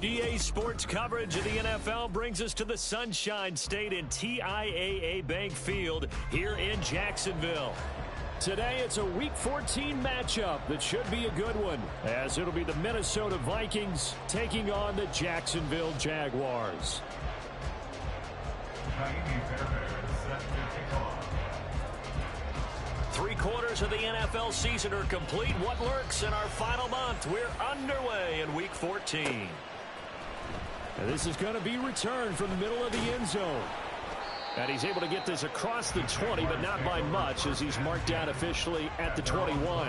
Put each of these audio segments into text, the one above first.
EA Sports coverage of the NFL brings us to the Sunshine State in TIAA Bank Field here in Jacksonville. Today, it's a Week 14 matchup that should be a good one, as it'll be the Minnesota Vikings taking on the Jacksonville Jaguars. Three-quarters of the NFL season are complete. What lurks in our final month? We're underway in Week 14. And this is going to be returned from the middle of the end zone. And he's able to get this across the 20, but not by much, as he's marked down officially at the 21.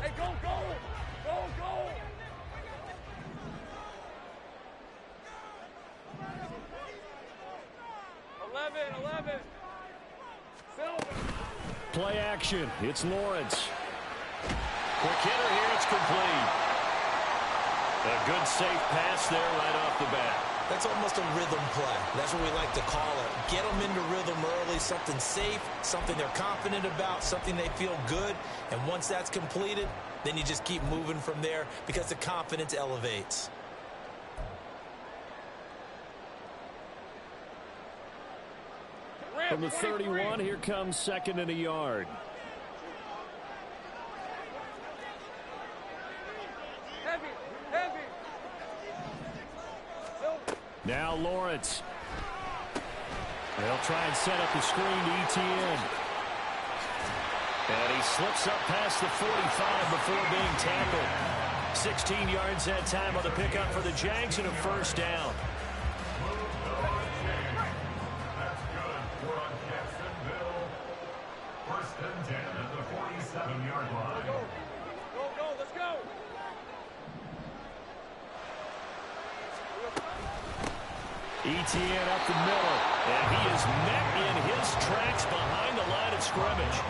Hey, go, go! Go, go! Play action. It's Lawrence. Quick hitter here. It's complete. A good safe pass there right off the bat. That's almost a rhythm play. That's what we like to call it. Get them into rhythm early, something safe, something they're confident about, something they feel good. And once that's completed, then you just keep moving from there because the confidence elevates. From the 31, here comes second and a yard. Heavy, heavy. Now Lawrence. They'll try and set up the screen to ETN. And he slips up past the 45 before being tackled. 16 yards that time on the pickup for the Jags and a first down. ETN up the middle, and he is met in his tracks behind the line of scrimmage.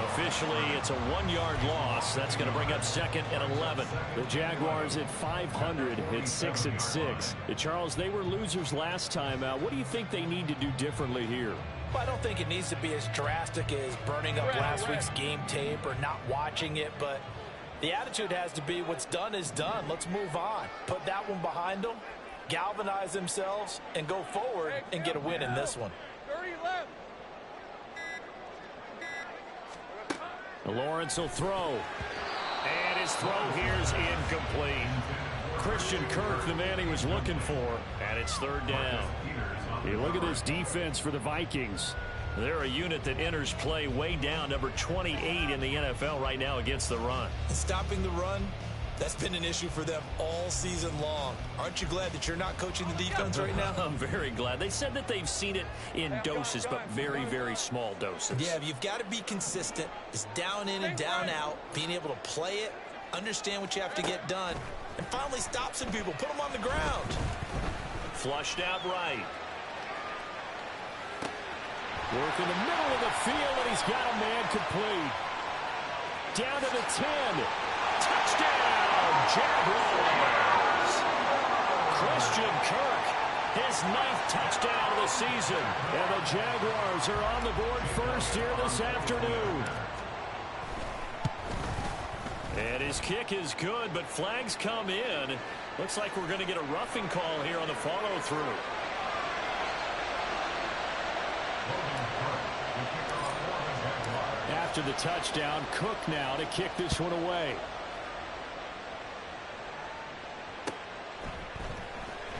Officially, it's a 1-yard loss. That's going to bring up second and 11. The Jaguars at 500 at 6-6. Charles, they were losers last time out. What do you think they need to do differently here? Well, I don't think it needs to be as drastic as burning up last week's game tape or not watching it, but the attitude has to be what's done is done. Let's move on. Put that one behind them. Galvanize themselves and go forward and get a win in this one. 30 left. Lawrence will throw. And his throw here is incomplete. Christian Kirk, the man he was looking for, and it's third down. Hey, look at this defense for the Vikings. They're a unit that enters play way down, number 28 in the NFL right now against the run. Stopping the run, that's been an issue for them all season long. Aren't you glad that you're not coaching the defense right now? I'm very glad. They said that they've seen it in doses, but very, very small doses. Yeah, you've got to be consistent. It's down in and down out, being able to play it, understand what you have to get done, and finally stop some people, put them on the ground. Flushed out right. Work in the middle of the field, and he's got a man complete. Down to the 10. Touchdown, Jaguars. Christian Kirk, his 9th touchdown of the season. And the Jaguars are on the board first here this afternoon. And his kick is good, but flags come in. Looks like we're going to get a roughing call here on the follow-through. After the touchdown, Cook now to kick this one away.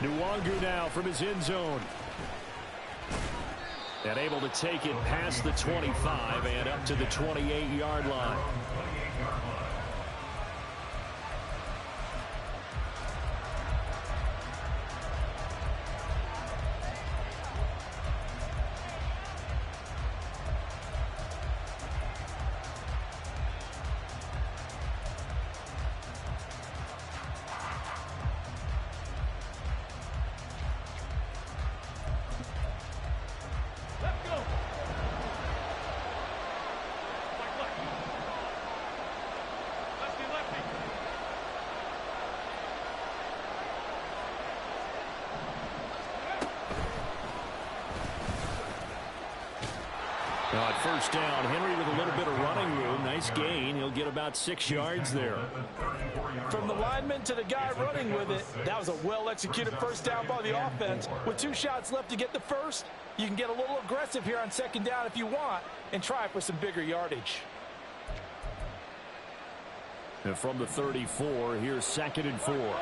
Nwangu now from his end zone. And able to take it past the 25 and up to the 28-yard line. Now at first down, Henry with a little bit of running room. Nice gain. He'll get about 6 yards there. From the lineman to the guy running with it, that was a well-executed first down by the offense. With 2 shots left to get the first, you can get a little aggressive here on second down if you want and try for some bigger yardage. And from the 34, here's 2nd and 4.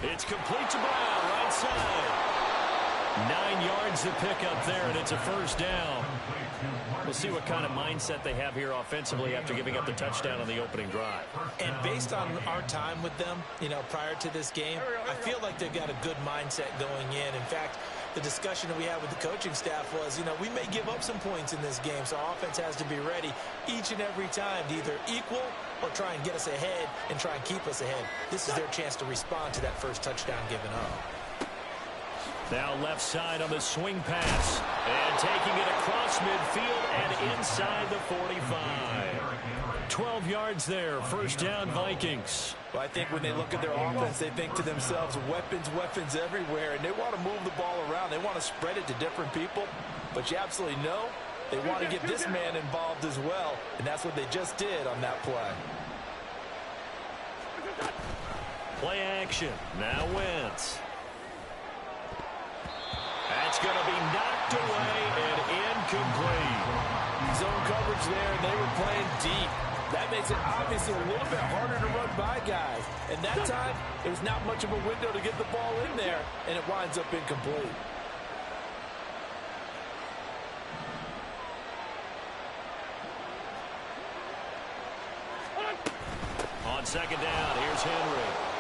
It's complete to Brown, right side. 9 yards to pick up there, and it's a first down. We'll see what kind of mindset they have here offensively after giving up the touchdown on the opening drive. And based on our time with them, prior to this game, I feel like they've got a good mindset going in. In fact, the discussion that we had with the coaching staff was, we may give up some points in this game, so our offense has to be ready each and every time to either equal or try and get us ahead and try and keep us ahead. This is their chance to respond to that first touchdown given up. Now left side on the swing pass. And taking it across midfield and inside the 45. 12 yards there. First down, Vikings. Well, I think when they look at their offense, they think to themselves, weapons everywhere, and they want to move the ball around. They want to spread it to different people. But you absolutely know they want to get this man involved as well, and that's what they just did on that play. Play action. Now Wentz. That's going to be knocked away and incomplete. Zone coverage there, and they were playing deep. That makes it obviously a little bit harder to run by guys. And that time, it was not much of a window to get the ball in there, and it winds up incomplete. On second down, here's Henry.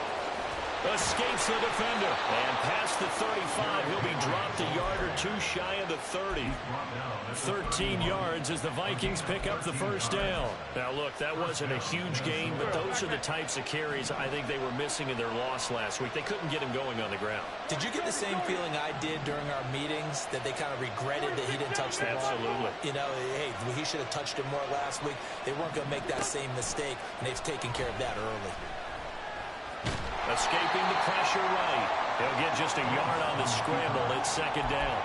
Escapes the defender. And past the 35, he'll be dropped a yard or 2 shy of the 30. 13 yards as the Vikings pick up the first down. Now, look, that wasn't a huge gain, but those are the types of carries I think they were missing in their loss last week. They couldn't get him going on the ground. Did you get the same feeling I did during our meetings, that they kind of regretted that he didn't touch the ball? Absolutely. Hey, he should have touched it more last week. They weren't going to make that same mistake, and they've taken care of that early. Escaping the pressure right. He'll get just a yard on the scramble. It's second down.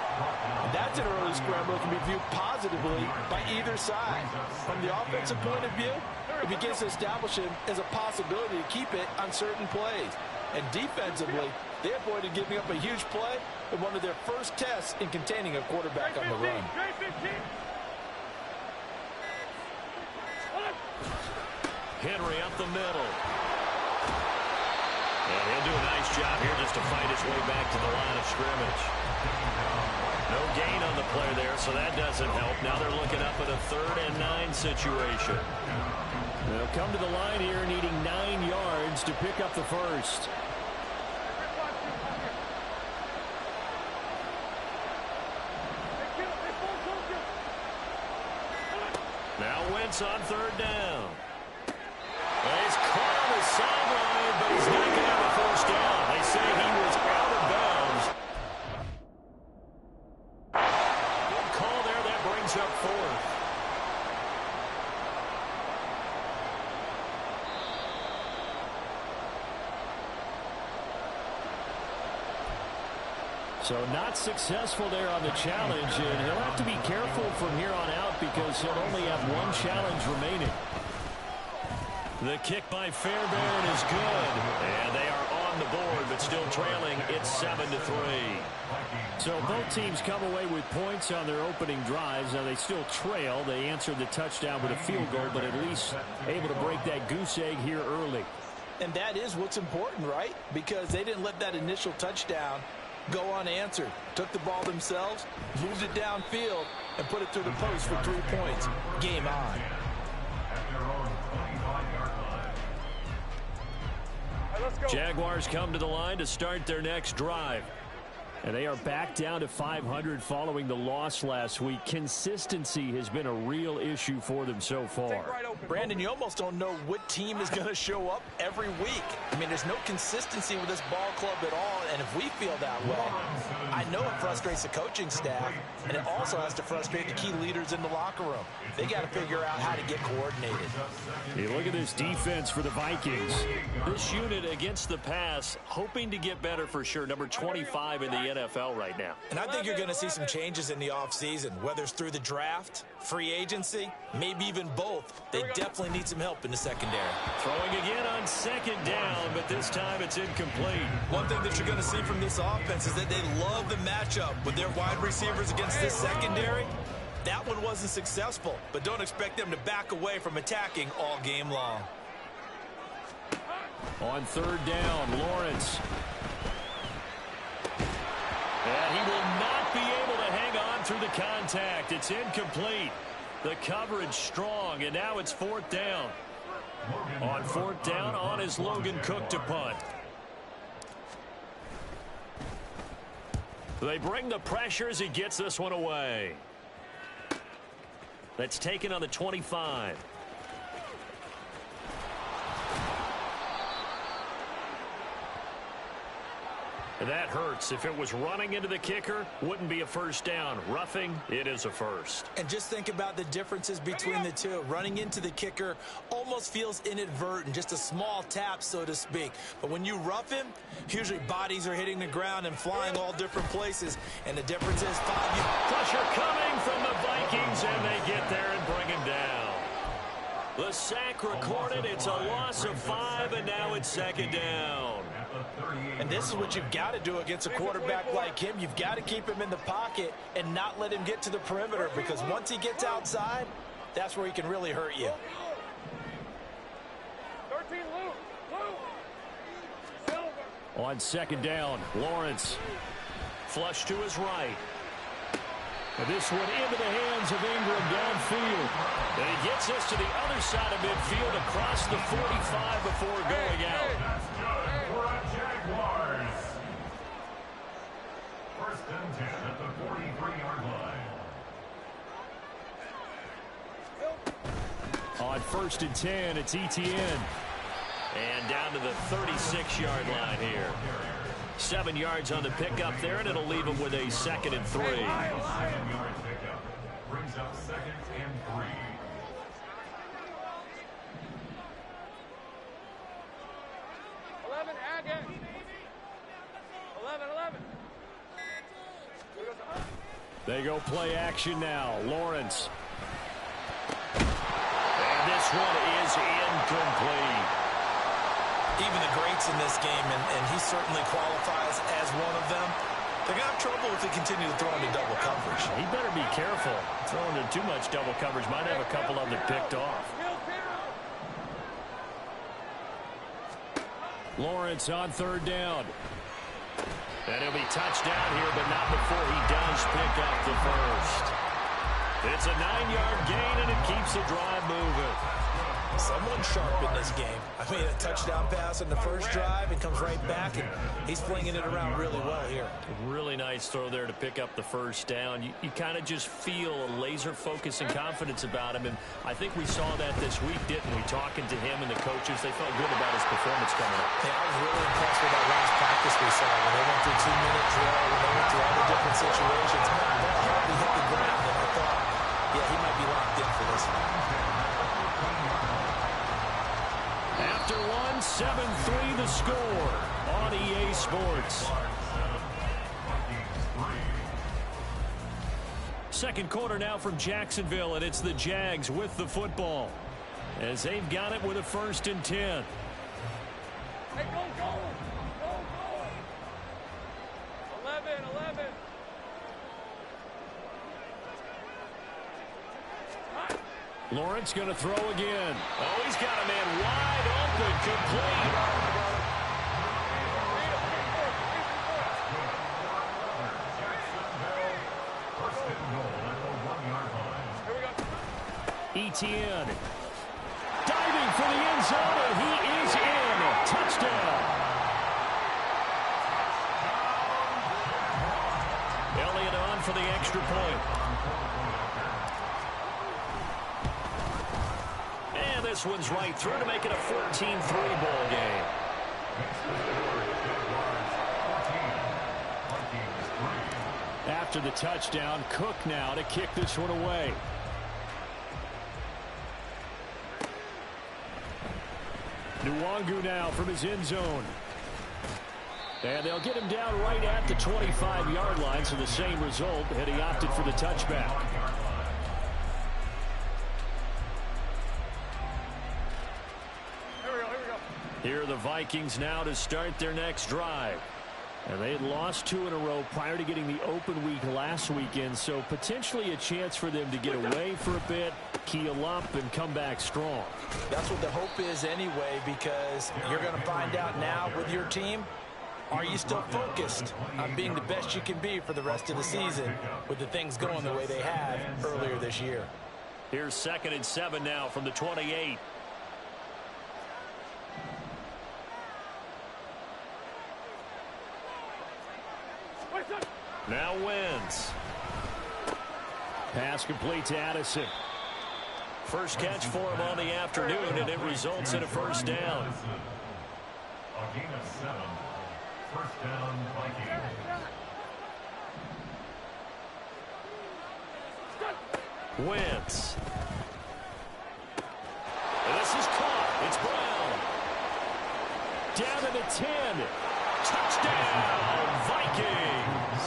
And that's an early scramble that can be viewed positively by either side. From the offensive point of view, it begins to establish him as a possibility to keep it on certain plays. And defensively, they avoided giving up a huge play in one of their first tests in containing a quarterback on the run. Henry up the middle. And he'll do a nice job here just to fight his way back to the line of scrimmage. No gain on the play there, so that doesn't help. Now they're looking up at a 3rd and 9 situation. They'll come to the line here needing 9 yards to pick up the first. Now Wentz on 3rd down. He's caught on the sideline, but he's not going to have a first down. They say he was out of bounds. Good call there. That brings up 4th. So not successful there on the challenge, and he'll have to be careful from here on out because he'll only have 1 challenge remaining. The kick by Fairbairn is good, and they are on the board, but still trailing. It's 7-3. So both teams come away with points on their opening drives. Now they still trail. They answered the touchdown with a field goal, but at least able to break that goose egg here early. And that is what's important, right? Because they didn't let that initial touchdown go unanswered. Took the ball themselves, moved it downfield, and put it through the post for 3 points. Game on. Jaguars come to the line to start their next drive. And they are back down to 500 following the loss last week. Consistency has been a real issue for them so far. Brandon, you almost don't know what team is going to show up every week. I mean, there's no consistency with this ball club at all, and if we feel that way, I know it frustrates the coaching staff, and it also has to frustrate the key leaders in the locker room. They got to figure out how to get coordinated. Hey, look at this defense for the Vikings. This unit against the pass, hoping to get better for sure. Number 25 in the NFL right now. And I think you're going to see some changes in the offseason, whether it's through the draft, free agency, maybe even both. They definitely need some help in the secondary. Throwing again on second down, but this time it's incomplete. One thing that you're going to see from this offense is that they love the matchup with their wide receivers against this secondary. That one wasn't successful, but don't expect them to back away from attacking all game long. On third down, Lawrence. And he will not be able to hang on through the contact. It's incomplete. The coverage strong, and now it's fourth down. On fourth down, on is Logan Cook to punt. They bring the pressure as he gets this one away. That's taken on the 25. That hurts. If it was running into the kicker, wouldn't be a first down. Roughing, it is a first. And just think about the differences between the two. Running into the kicker almost feels inadvertent, just a small tap, so to speak. But when you rough him, usually bodies are hitting the ground and flying all different places. And the difference is pressure coming from the Vikings, and they get there and bring him down. The sack recorded. It's a loss of 5, and now it's second down. And this is what you've got to do against a quarterback like him. You've got to keep him in the pocket and not let him get to the perimeter, because once he gets outside, that's where he can really hurt you. 13, Lou. On second down, Lawrence. Flush to his right. And this one into the hands of Ingram downfield. And he gets us to the other side of midfield across the 45 before going out. Jaguars. First and 10 at the 43-yard line. On first and 10, it's ETN. And down to the 36-yard line here. 7 yards on the pickup there, and it'll leave him with a second and 3. 7-yard pickup brings up second and 3. They go play action now. Lawrence. And this one is incomplete. Even the greats in this game, and he certainly qualifies as one of them, they're going to have trouble if they continue to throw into double coverage. He better be careful. Throwing into too much double coverage might have a couple of them picked off. Lawrence on third down. And he'll be touched down here, but not before he does pick up the first. It's a 9-yard gain, and it keeps the drive moving. Someone sharp in this game. I mean, a touchdown pass on the first drive and comes right back, and he's flinging it around really well here. Really nice throw there to pick up the first down. You kind of just feel a laser focus and confidence about him, and I think we saw that this week, didn't we? Talking to him and the coaches, they felt good about his performance coming up. Yeah, I was really impressed with that last practice we saw when they went through 2-minute drill, when they went through all the different situations. That hardly hit the ground, and I thought, yeah, he might be locked in for this one. After one, 7-3 the score on EA Sports. Second quarter now from Jacksonville, and it's the Jags with the football as they've got it with a first and 10. Hey, go, go. Go, go. 11. Lawrence going to throw again. Oh, he's got a man wide open, complete. ETN diving for the end zone, and he is in. Touchdown. extra point. And this one's right through to make it a 14-3 ball game. After the touchdown, Cook now to kick this one away. Nwangu now from his end zone. And they'll get him down right at the 25-yard line, so the same result, and he opted for the touchback. Here are the Vikings now to start their next drive. And they had lost 2 in a row prior to getting the open week last weekend, so potentially a chance for them to get away for a bit, keel up, and come back strong. That's what the hope is anyway, because you're going to find out now with your team, are you still focused on being the best you can be for the rest of the season with the things going the way they have earlier this year? Here's 2nd and 7 now from the 28. Now wins. Pass complete to Addison. First catch for him on the afternoon, and it results in a first down. A gain of 7. First down, Vikings. Wentz. And this is caught. It's Brown. Down to the 10. Touchdown, Vikings.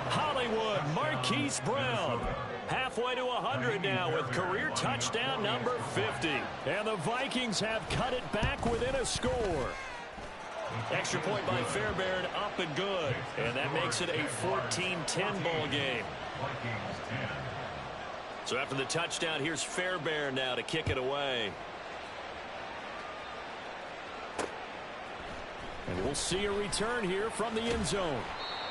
Hollywood Marquise Brown. Halfway to 100 now with career touchdown number 50. And the Vikings have cut it back within a score. Extra point by Fairbairn, up and good. And that makes it a 14-10 ball game. So after the touchdown, here's Fairbairn now to kick it away. And we'll see a return here from the end zone.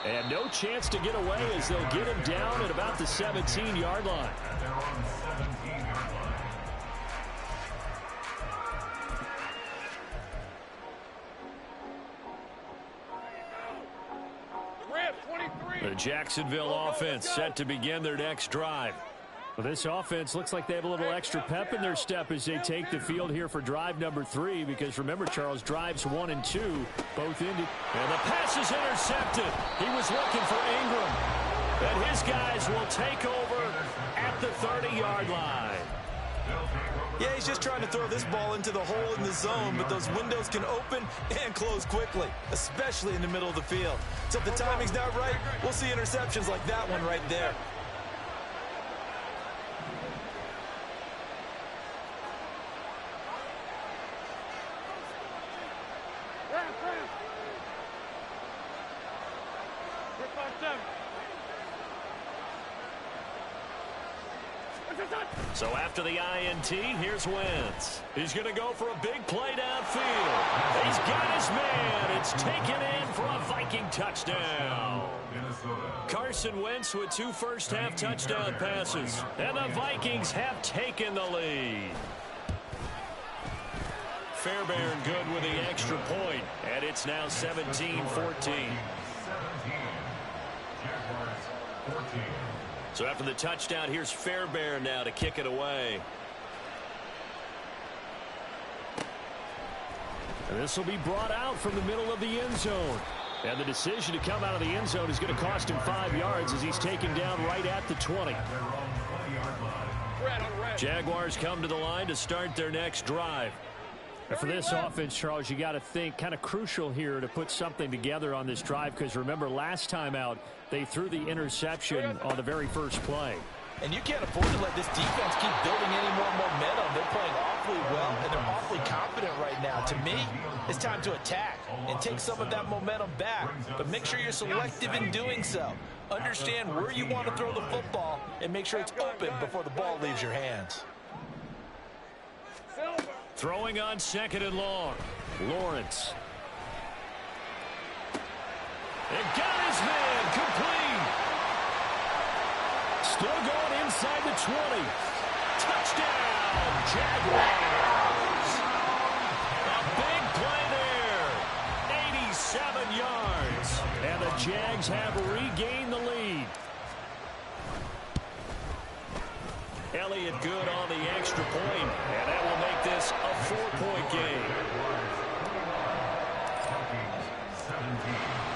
And no chance to get away as they'll get him down at about the 17-yard line. They're on the 17-yard line. The Jacksonville offense set to begin their next drive. Well, this offense looks like they have a little extra pep in their step as they take the field here for drive number 3, because remember, Charles, drives 1 and 2 both ended. And the pass is intercepted. He was looking for Ingram. And his guys will take over at the 30-yard line. Yeah, he's just trying to throw this ball into the hole in the zone, but those windows can open and close quickly, especially in the middle of the field. So if the timing's not right, we'll see interceptions like that one right there. So after the INT, here's Wentz. He's going to go for a big play downfield. He's got his man. It's taken in for a Viking touchdown. Carson Wentz with 2 first-half touchdown passes. And the Vikings have taken the lead. Fairbairn good with the extra point. And it's now 17-14. 17. Jaguars 14. So after the touchdown, here's Fairbairn now to kick it away. And this will be brought out from the middle of the end zone. And the decision to come out of the end zone is going to cost him 5 yards as he's taken down right at the 20. Jaguars come to the line to start their next drive. And for this offense, Charles, you got to think kind of crucial here to put something together on this drive, because remember, last time out, they threw the interception on the very first play. And you can't afford to let this defense keep building any more momentum. They're playing awfully well, and they're awfully confident right now. To me, it's time to attack and take some of that momentum back. But make sure you're selective in doing so. Understand where you want to throw the football and make sure it's open before the ball leaves your hands. Throwing on 2nd and long. Lawrence. And got his man complete. Still going inside the 20. Touchdown, Jaguars. A big play there. 87 yards. And the Jags have regained the lead. Elliott good on the extra point, and that will make this a 4-point game.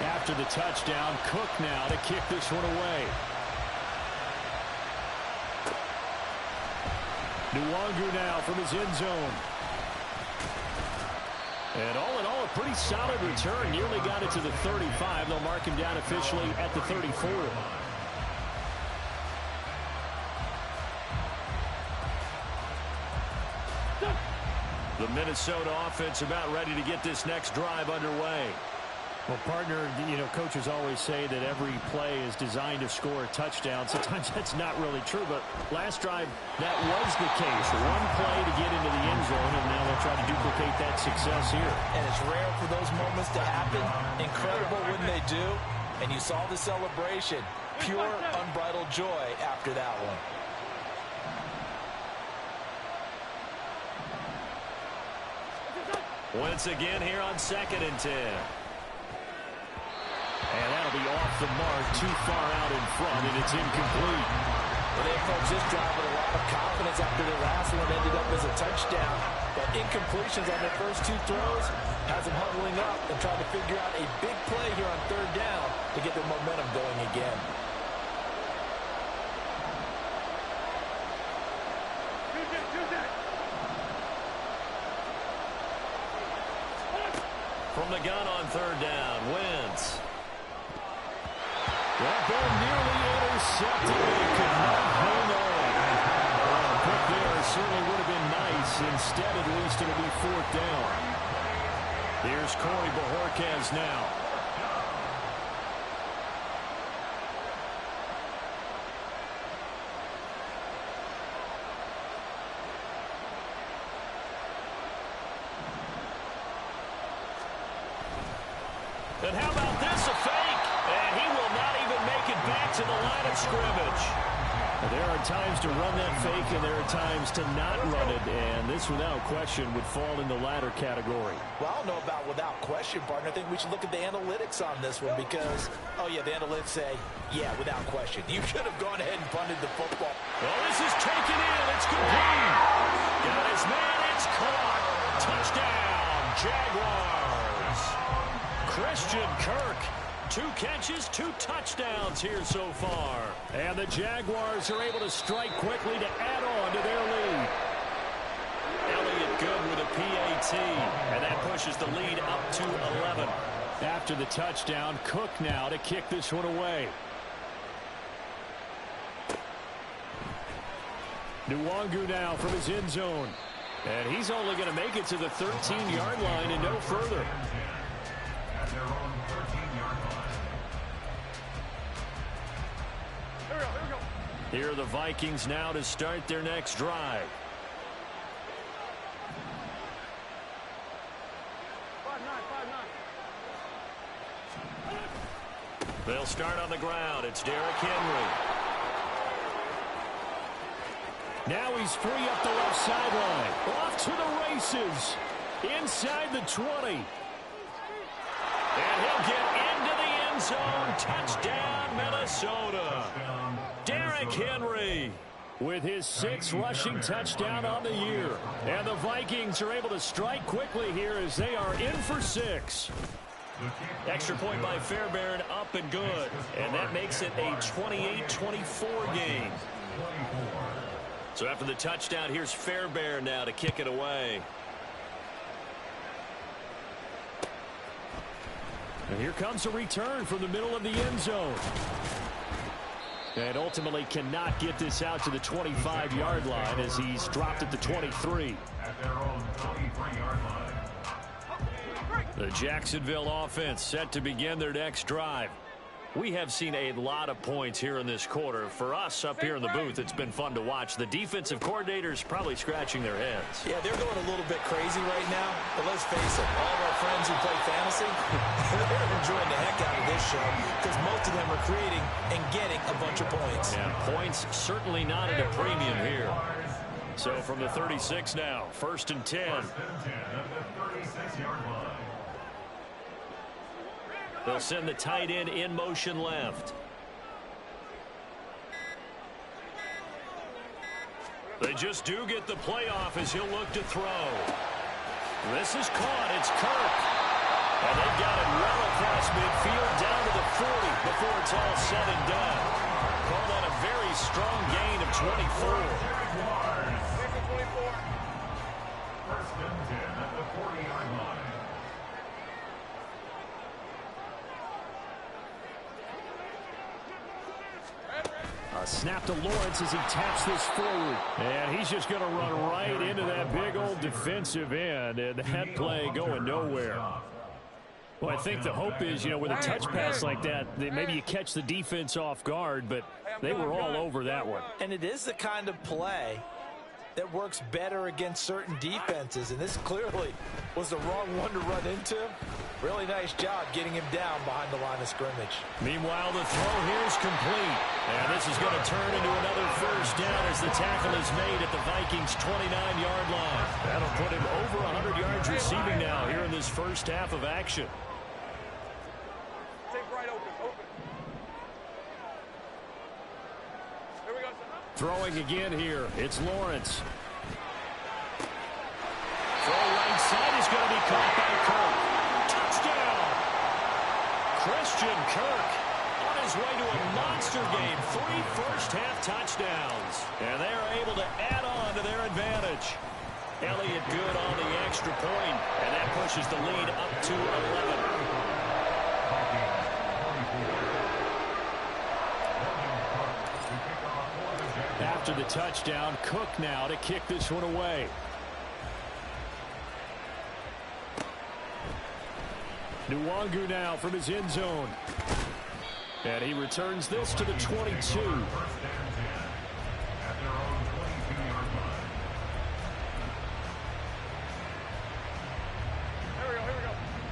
After the touchdown, Cook now to kick this one away. Nwangu now from his end zone. And all in all, a pretty solid return. Nearly got it to the 35. They'll mark him down officially at the 34. The Minnesota offense about ready to get this next drive underway. Well, partner, coaches always say that every play is designed to score a touchdown. Sometimes that's not really true, but last drive, that was the case. One play to get into the end zone, and now they'll try to duplicate that success here. And it's rare for those moments to happen. Incredible when they do. And you saw the celebration. Pure, unbridled joy after that one. Once again here on 2nd and 10. And that'll be off the mark, too far out in front, and it's incomplete. Well, they approached this drive with a lot of confidence after their last one ended up as a touchdown. But incompletions on their first 2 throws has them huddling up and trying to figure out a big play here on 3rd down to get their momentum going again. From the gun on 3rd down, Wentz. That ball nearly intercepted. It could not hang on. A pick there certainly would have been nice. Instead, at least it'll be 4th down. Here's Corey Bojorquez now. And how about this, a fake? And he will not even make it back to the line of scrimmage. There are times to run that fake, and there are times to not run it, and this, without question, would fall in the latter category. Well, I don't know about without question, partner. I think we should look at the analytics on this one because, oh, yeah, the analytics say, yeah, without question. You should have gone ahead and punted the football. Well, this is taken in. It's complete. Got his man. It's caught. Touchdown, Jaguars. Christian Kirk, 2 catches, 2 touchdowns here so far. And the Jaguars are able to strike quickly to add on to their lead. Elliott good with a PAT, and that pushes the lead up to 11. After the touchdown, Cook now to kick this one away. Nwangu now from his end zone. And he's only going to make it to the 13-yard line and no further. At their own 13-yard line. Here we go. Here are the Vikings now to start their next drive. 5-9. They'll start on the ground. It's Derrick Henry. Now he's free up the left sideline. Off to the races. Inside the 20. And he'll get into the end zone. Touchdown, Minnesota. Derrick Henry with his 6th rushing touchdown on the year. And the Vikings are able to strike quickly here as they are in for 6. Extra point by Fairbairn, up and good. And that makes it a 28-24 game. So after the touchdown, here's Fairbairn now to kick it away. And here comes a return from the middle of the end zone. And ultimately cannot get this out to the 25-yard line as he's dropped at the 23. At their own 23-yard line. The Jacksonville offense set to begin their next drive. We have seen a lot of points here in this quarter. For us up here in the booth, it's been fun to watch. The defensive coordinators probably scratching their heads. Yeah, they're going a little bit crazy right now. But let's face it, all of our friends who play fantasy, they're enjoying the heck out of this show because most of them are creating and getting a bunch of points. Yeah, points certainly not at a premium here. So from the 36 now, 1st and 10. 1st and 10 at the 36-yard line. They'll send the tight end in motion left. They just do get the playoff as he'll look to throw. This is caught. It's Kirk. And they've got it well across midfield down to the 40 before it's all said and done. Call that a very strong gain of 24. First and 10 at the 40-yard line. A snap to Lawrence as he taps this forward. And he's just going to run right into that big old defensive end. And that play going nowhere. Well, I think the hope is, you know, with a touch pass like that maybe you catch the defense off guard, but they were all over that one. And it is the kind of play that works better against certain defenses, and this clearly was the wrong one to run into. Really nice job getting him down behind the line of scrimmage. Meanwhile, the throw here is complete. And this is going to turn into another first down as the tackle is made at the Vikings' 29-yard line. That'll put him over 100 yards receiving now here in this first half of action. Throwing again here. It's Lawrence. Throw right side is going to be caught by Kirk. Touchdown! Christian Kirk on his way to a monster game. 3 first-half touchdowns. And they are able to add on to their advantage. Elliott good on the extra point, and that pushes the lead up to 11. After the touchdown, Cook now to kick this one away. Nwangu now from his end zone. And he returns this to the 22.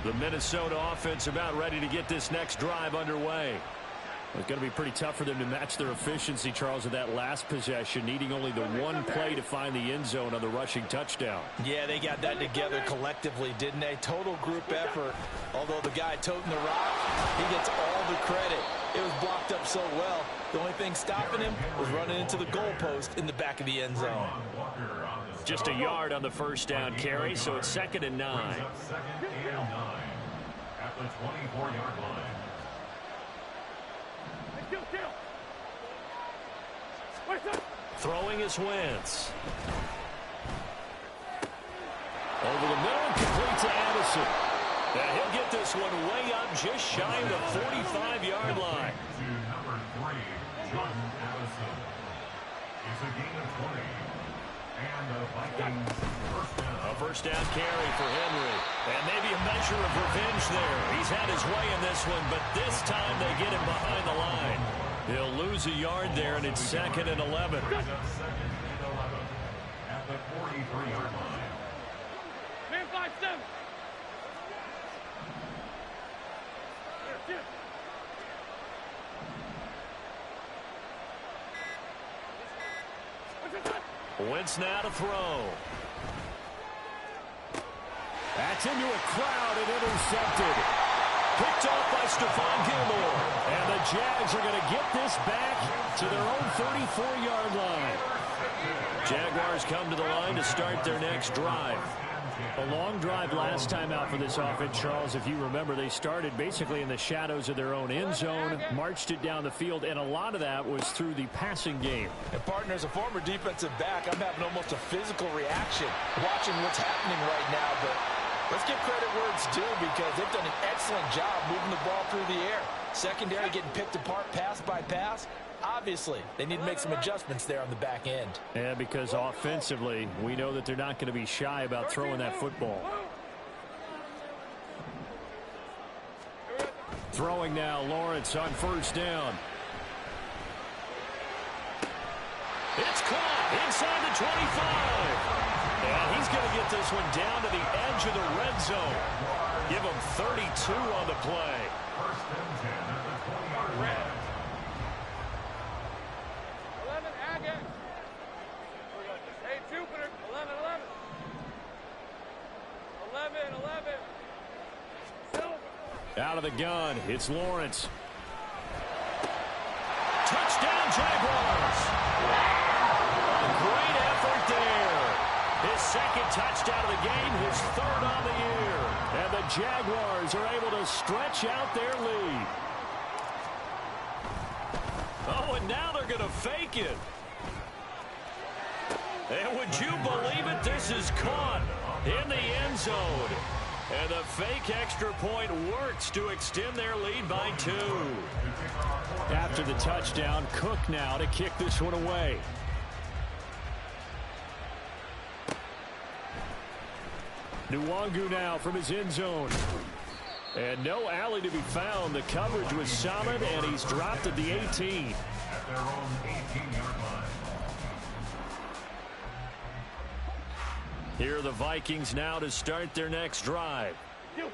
The Minnesota offense about ready to get this next drive underway. It's going to be pretty tough for them to match their efficiency, Charles, of that last possession, needing only the one play to find the end zone on the rushing touchdown. Yeah, they got that together collectively, didn't they? Total group effort. Although the guy toting the rock, he gets all the credit. It was blocked up so well. The only thing stopping him was running into the goalpost in the back of the end zone. Just a yard on the first down carry, so it's 2nd and 9. Second and 9 at the 24-yard line. Throwing is Wentz. Over the middle, complete to Addison. And he'll get this one way up just shy of the 45-yard line. To number 3, Jordan Addison. It's a gain of 20. And the Vikings first down. A first down carry for Henry. And maybe a measure of revenge there. He's had his way in this one, but this time they get him behind the line. He'll lose a yard there, and it's 2nd and 11. Second and 11 at the 43-yard line. Man, 5-7. Wentz now to throw. That's into a crowd and intercepted. Picked off by Stephon Gilmore. And the Jags are going to get this back to their own 34-yard line. Jaguars come to the line to start their next drive. A long drive last time out for this offense, Charles. If you remember, they started basically in the shadows of their own end zone, marched it down the field, and a lot of that was through the passing game. And partner, as a former defensive back, I'm having almost a physical reaction watching what's happening right now. But let's give credit where it's due, because they've done an excellent job moving the ball through the air. Secondary getting picked apart pass by pass. Obviously, they need to make some adjustments there on the back end. Yeah, because offensively, we know that they're not going to be shy about throwing that football. Throwing now, Lawrence on first down. It's caught inside the 25. And he's going to get this one down to the edge of the red zone. Give him 32 on the play. First and 10 at the 20-yard line. 11, Agate. Hey, Jupiter. 11, 11. 11, 11. Silver. Out of the gun, it's Lawrence. Touchdown, Jaguars. A great effort second touchdown of the game, his third on the year. And the Jaguars are able to stretch out their lead. Oh, and now they're going to fake it. And would you believe it? This is caught in the end zone. And the fake extra point works to extend their lead by 2. After the touchdown, Cook now to kick this one away. Nwangu now from his end zone. And no alley to be found. The coverage was solid, and he's dropped at the 18. At their own 18-yard line. Here are the Vikings now to start their next drive.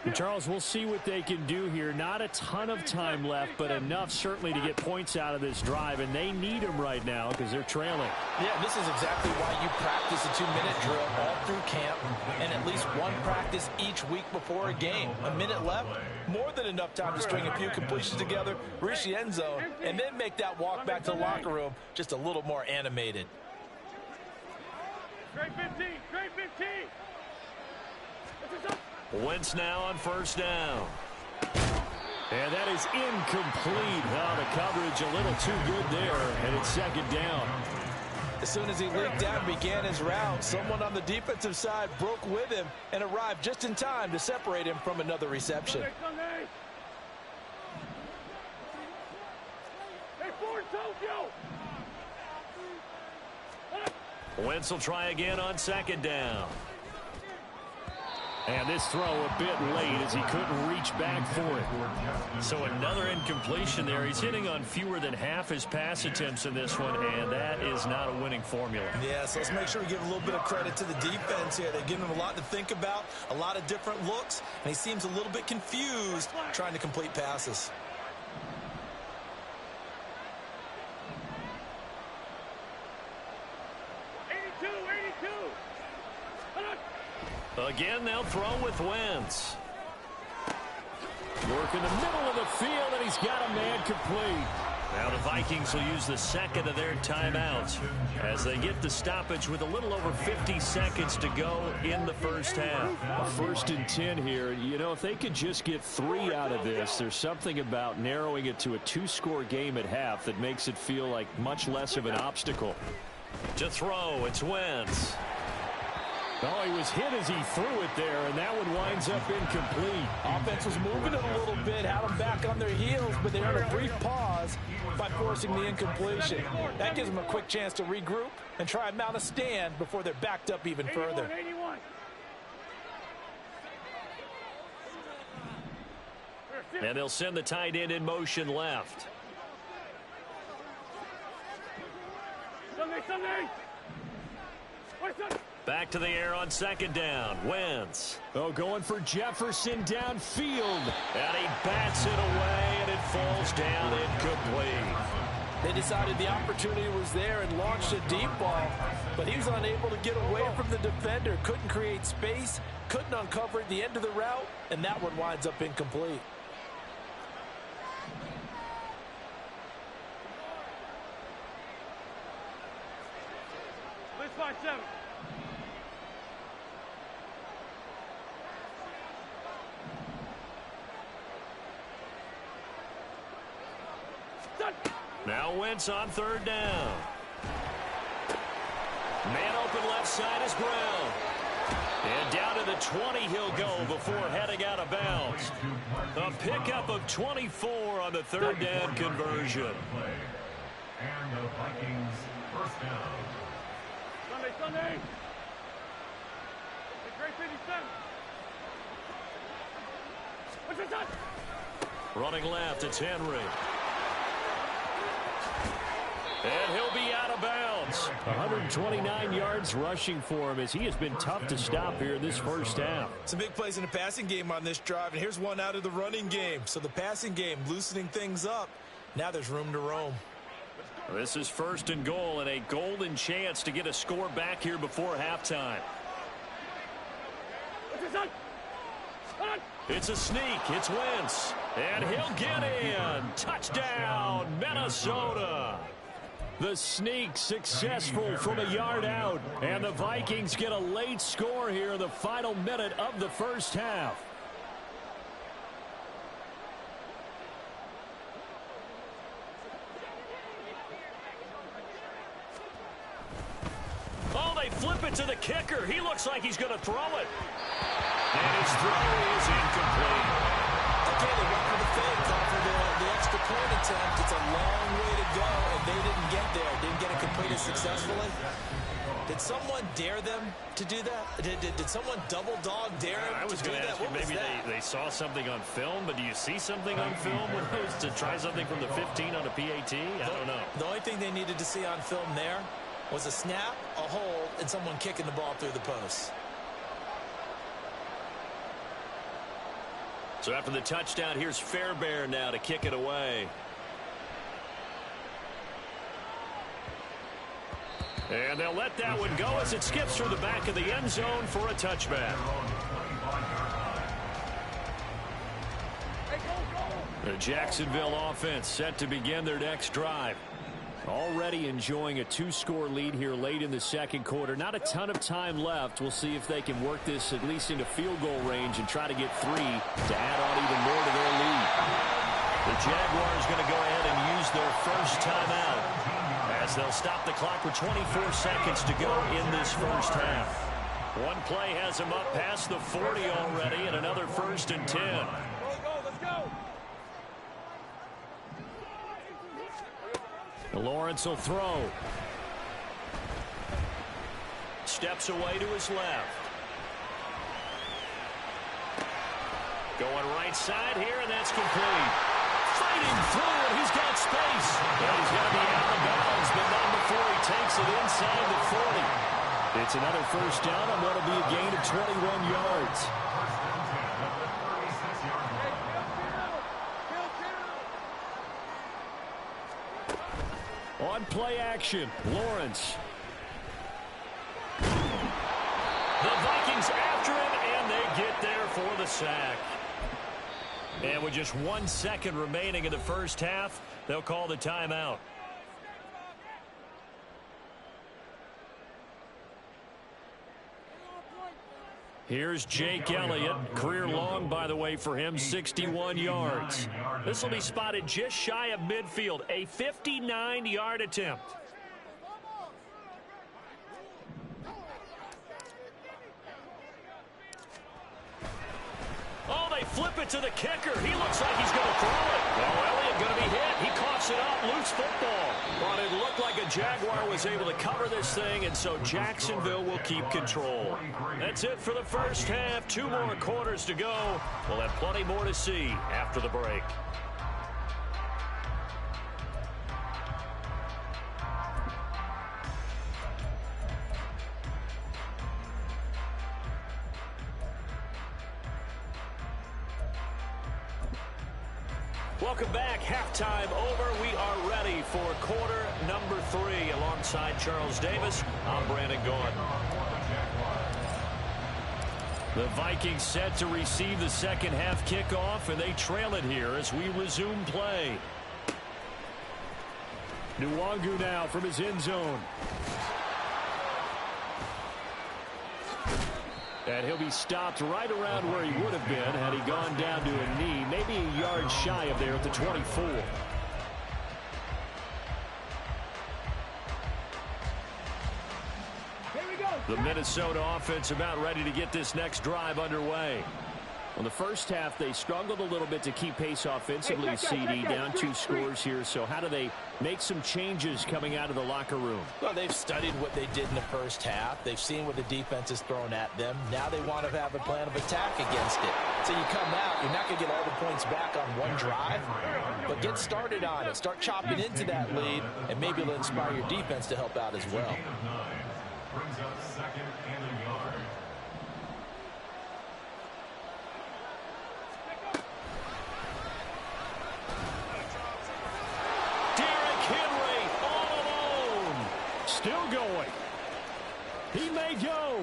And Charles, we'll see what they can do here. Not a ton of time left, but enough certainly to get points out of this drive, and they need them right now because they're trailing. Yeah, this is exactly why you practice a 2-minute drill all through camp and at least one practice each week before a game. A minute left, more than enough time to string a few completions together, reach the end zone, and then make that walk back to the locker room just a little more animated. Great 15, great 15. Wentz now on first down. And that is incomplete. Oh, the coverage a little too good there, and it's second down. As soon as he leaked out and began his route, someone on the defensive side broke with him and arrived just in time to separate him from another reception. Hey, Ford, Tokyo! Wentz will try again on second down. And this throw a bit late as he couldn't reach back for it. So another incompletion there. He's hitting on fewer than half his pass attempts in this one, and that is not a winning formula. Yeah, so let's make sure we give a little bit of credit to the defense here. They're giving him a lot to think about, a lot of different looks, and he seems a little bit confused trying to complete passes. Again, they'll throw with Wentz. Work in the middle of the field, and he's got a man complete. Now the Vikings will use the second of their timeouts as they get the stoppage with a little over 50 seconds to go in the first half. A 1st and 10 here. You know, if they could just get 3 out of this, there's something about narrowing it to a 2-score game at half that makes it feel like much less of an obstacle. To throw, it's Wentz. Oh, he was hit as he threw it there, and that one winds up incomplete. Offense was moving it a little bit, had them back on their heels, but they had a brief pause by forcing the incompletion. That gives them a quick chance to regroup and try and mount a stand before they're backed up even further. 81. And they'll send the tight end in motion left. Sunday. Back to the air on second down. Wentz. Oh, going for Jefferson downfield. And he bats it away, and it falls down incomplete. They decided the opportunity was there and launched a deep ball, but he was unable to get away from the defender. Couldn't create space, couldn't uncover at the end of the route, and that one winds up incomplete. Let's 5-7. Now Wentz on third down. Man open left side is Brown. And down to the 20 he'll go before heading out of bounds. A pickup of 24 on the third down conversion. And the Vikings first down. Sunday. It's great 57. What's this on? Running left, it's Henry. And he'll be out of bounds. 129 yards rushing for him as he has been tough to stop here in this first half. Some big plays in the passing game on this drive, and here's one out of the running game. So the passing game loosening things up. Now there's room to roam. This is 1st and goal and a golden chance to get a score back here before halftime. It's a sneak. It's Wentz. And he'll get in. Touchdown, Minnesota. The sneak successful from a yard out. And the Vikings get a late score here in the final minute of the first half. Oh, they flip it to the kicker. He looks like he's going to throw it. And his throw is incomplete. Okay, they went for the fake off of the extra point attempt. It's a long way to go, and they didn't get there. Didn't get it completed successfully. Did someone dare them to do that? Did someone double dog dare them I was to do going to that? ask you, maybe they saw something on film, but do you see something on film with those to try something from the 15 on a PAT? I don't know. The only thing they needed to see on film there was a snap, a hold, and someone kicking the ball through the post. So after the touchdown, here's Fairbairn now to kick it away. And they'll let that one go as it skips through the back of the end zone for a touchback. The Jacksonville offense set to begin their next drive. Already enjoying a 2-score lead here late in the second quarter. Not a ton of time left. We'll see if they can work this at least into field goal range and try to get 3 to add on even more to their lead. The Jaguars going to go ahead and use their first timeout as they'll stop the clock with 24 seconds to go in this first half. One play has them up past the 40 already and another 1st and 10. Let's go. Lawrence will throw. Steps away to his left. Going right side here, and that's complete. Fighting through it. He's got space. And he's going to be out of bounds, but not before he takes it inside the 40. It's another first down on what will be a gain of 21 yards. On play action, Lawrence. The Vikings after him, and they get there for the sack. And with just 1 second remaining in the first half, they'll call the timeout. Here's Jake Elliott. Career long, by the way, for him, 61 yards. This will be spotted just shy of midfield, a 59-yard attempt. Oh, they flip it to the kicker. He looks like he's going to throw it. Well, Elliott going to be hit. He coughs it up. Loose football. But it looked like a Jaguar was able to cover this thing, and so Jacksonville will keep control. That's it for the first half. 2 more quarters to go. We'll have plenty more to see after the break. Welcome back. Halftime over. We are ready for quarter number 3. Alongside Charles Davis, I'm Brandon Gaudin. The Vikings set to receive the second half kickoff, and they trail it here as we resume play. Nwangu now from his end zone. And he'll be stopped right around where he would have been had he gone down to a knee, maybe a yard shy of there at the 24. The Minnesota offense about ready to get this next drive underway. In the first half, they struggled a little bit to keep pace offensively, CD, down 2 scores here. So how do they make some changes coming out of the locker room? Well, they've studied what they did in the first half. They've seen what the defense has thrown at them. Now they want to have a plan of attack against it. So you come out, you're not going to get all the points back on one drive, but get started on it. Start chopping into that lead, and maybe it'll inspire your defense to help out as well. Brings up 2nd and a yard. Still going. He may go.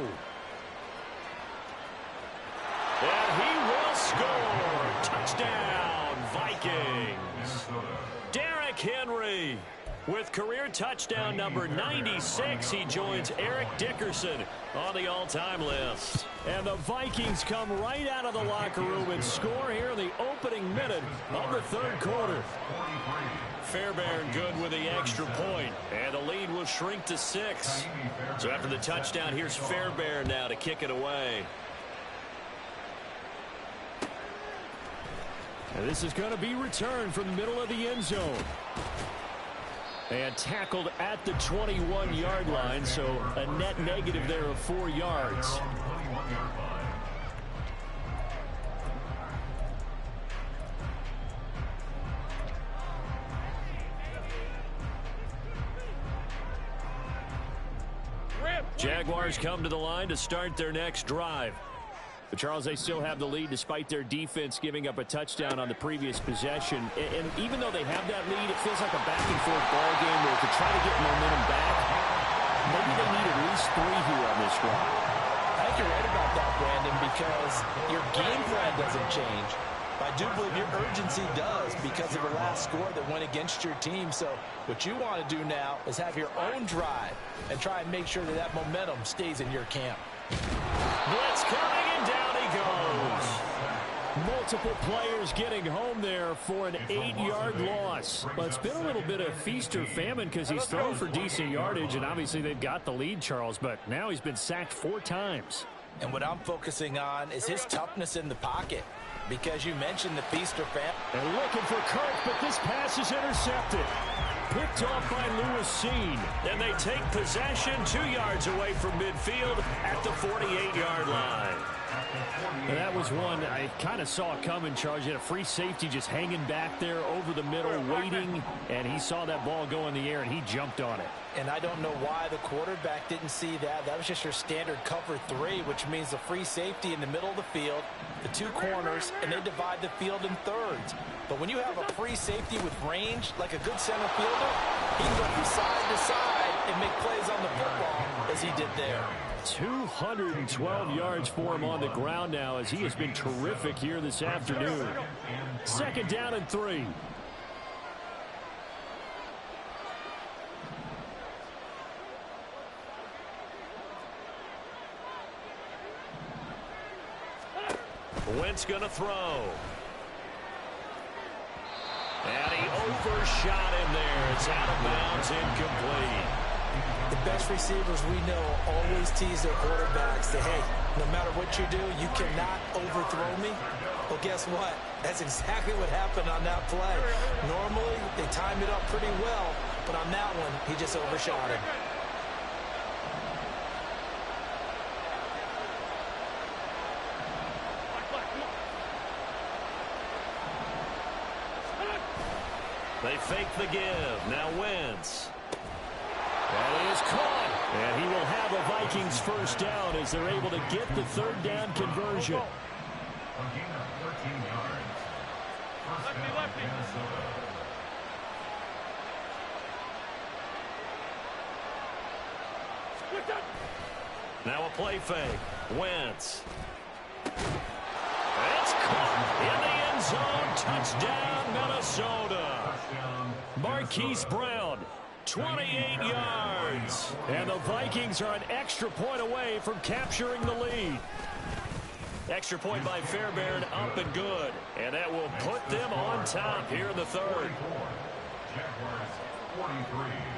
And he will score. Touchdown, Vikings. Derrick Henry With career touchdown number 96, he joins Eric Dickerson on the all-time list. And the Vikings come right out of the locker room and score here in the opening minute of the third quarter. Fairbairn good with the extra point, and the lead will shrink to 6. So after the touchdown, here's Fairbairn now to kick it away. And this is going to be returned from the middle of the end zone. And tackled at the 21-yard line, so a net negative there of 4 yards. Jaguars come to the line to start their next drive. But, Charles, they still have the lead despite their defense giving up a touchdown on the previous possession. And even though they have that lead, it feels like a back-and-forth ball game where to try to get momentum back, maybe they need at least 3 here on this drive. I think you're right about that, Brandon, because your game plan doesn't change. I do believe your urgency does because of the last score that went against your team. So what you want to do now is have your own drive and try and make sure that that momentum stays in your camp. Blitz coming, and down he goes. Multiple players getting home there for an 8-yard loss. But it's been a little bit of feast or famine because he's thrown for decent yardage, and obviously they've got the lead, Charles, but now he's been sacked 4 times. And what I'm focusing on is his toughness in the pocket, because you mentioned the feast or famine. And looking for Kirk, but this pass is intercepted. Picked off by Lewis Seen. And they take possession 2 yards away from midfield at the 48-yard line. And that was one I kind of saw coming, Charles. You had a free safety just hanging back there over the middle, waiting, and he saw that ball go in the air, and he jumped on it. And I don't know why the quarterback didn't see that. That was just your standard cover 3, which means the free safety in the middle of the field, the 2 corners, and they divide the field in thirds. But when you have a free safety with range, like a good center fielder, he can go from side to side and make plays on the football as he did there. 212 yards for him on the ground now as he has been terrific here this afternoon. 2nd down and 3. Wentz going to throw. And he overshot him there. It's out of bounds, incomplete. The best receivers we know always tease their quarterbacks, say, hey, no matter what you do, you cannot overthrow me. Well, guess what? That's exactly what happened on that play. Normally, they time it up pretty well, but on that one, he just overshot him. They fake the give. Now Wentz. That is caught. And he will have a Vikings first down as they're able to get the 3rd down conversion. A gain of 13 yards. First down, Minnesota. Now a play fake. Wentz. It's caught in the end zone. Touchdown, Minnesota. Marquise Brown, 28 yards. And the Vikings are an extra point away from capturing the lead. Extra point by Fairbairn, up and good. And that will put them on top here in the 3rd.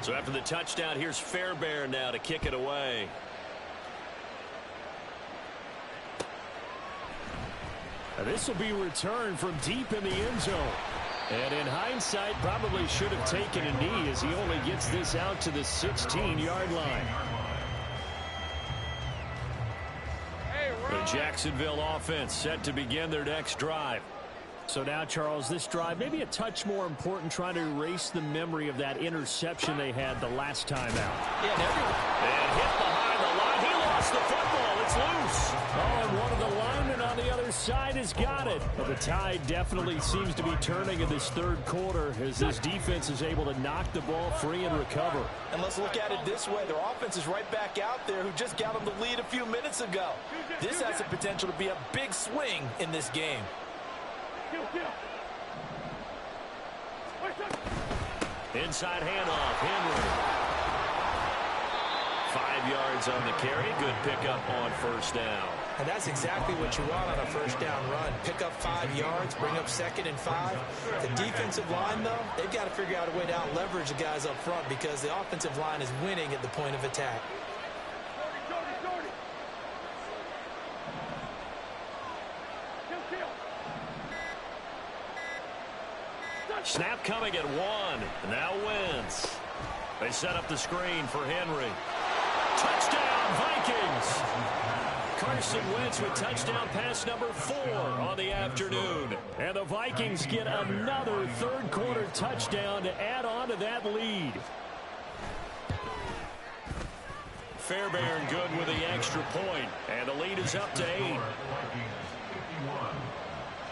So after the touchdown, here's Fairbairn now to kick it away. And this will be returned from deep in the end zone. And in hindsight, probably should have taken a knee as he only gets this out to the 16-yard line. The Jacksonville offense set to begin their next drive. So now, Charles, this drive maybe a touch more important, trying to erase the memory of that interception they had the last time out. Yeah, and hit behind the line. He lost the football. It's loose. Oh, and one of the linemen on the other side has got it. But the tide definitely seems to be turning in this 3rd quarter as this defense is able to knock the ball free and recover. And let's look at it this way. Their offense is right back out there who just got them the lead a few minutes ago. This has the potential to be a big swing in this game. Inside handoff, Henry. 5 yards on the carry. Good pickup on first down. And that's exactly what you want on a first down run. Pick up 5 yards, bring up 2nd and 5. The defensive line, though, they've got to figure out a way to out-leverage the guys up front because the offensive line is winning at the point of attack. Snap coming at 1. Now Wentz. They set up the screen for Henry. Touchdown, Vikings! Carson Wentz with touchdown pass number 4 on the afternoon. And the Vikings get another third-quarter touchdown to add on to that lead. Fairbairn good with the extra point. And the lead is up to 8.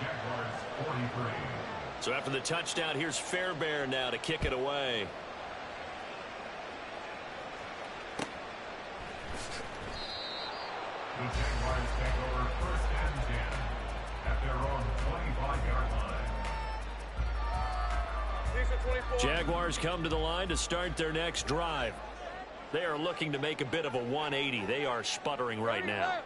Jaguars 43. So after the touchdown, here's Fairbairn now to kick it away. The Jaguars take over 1st and 10 at their own 25-yard line. Jaguars come to the line to start their next drive. They are looking to make a bit of a 180. They are sputtering right now.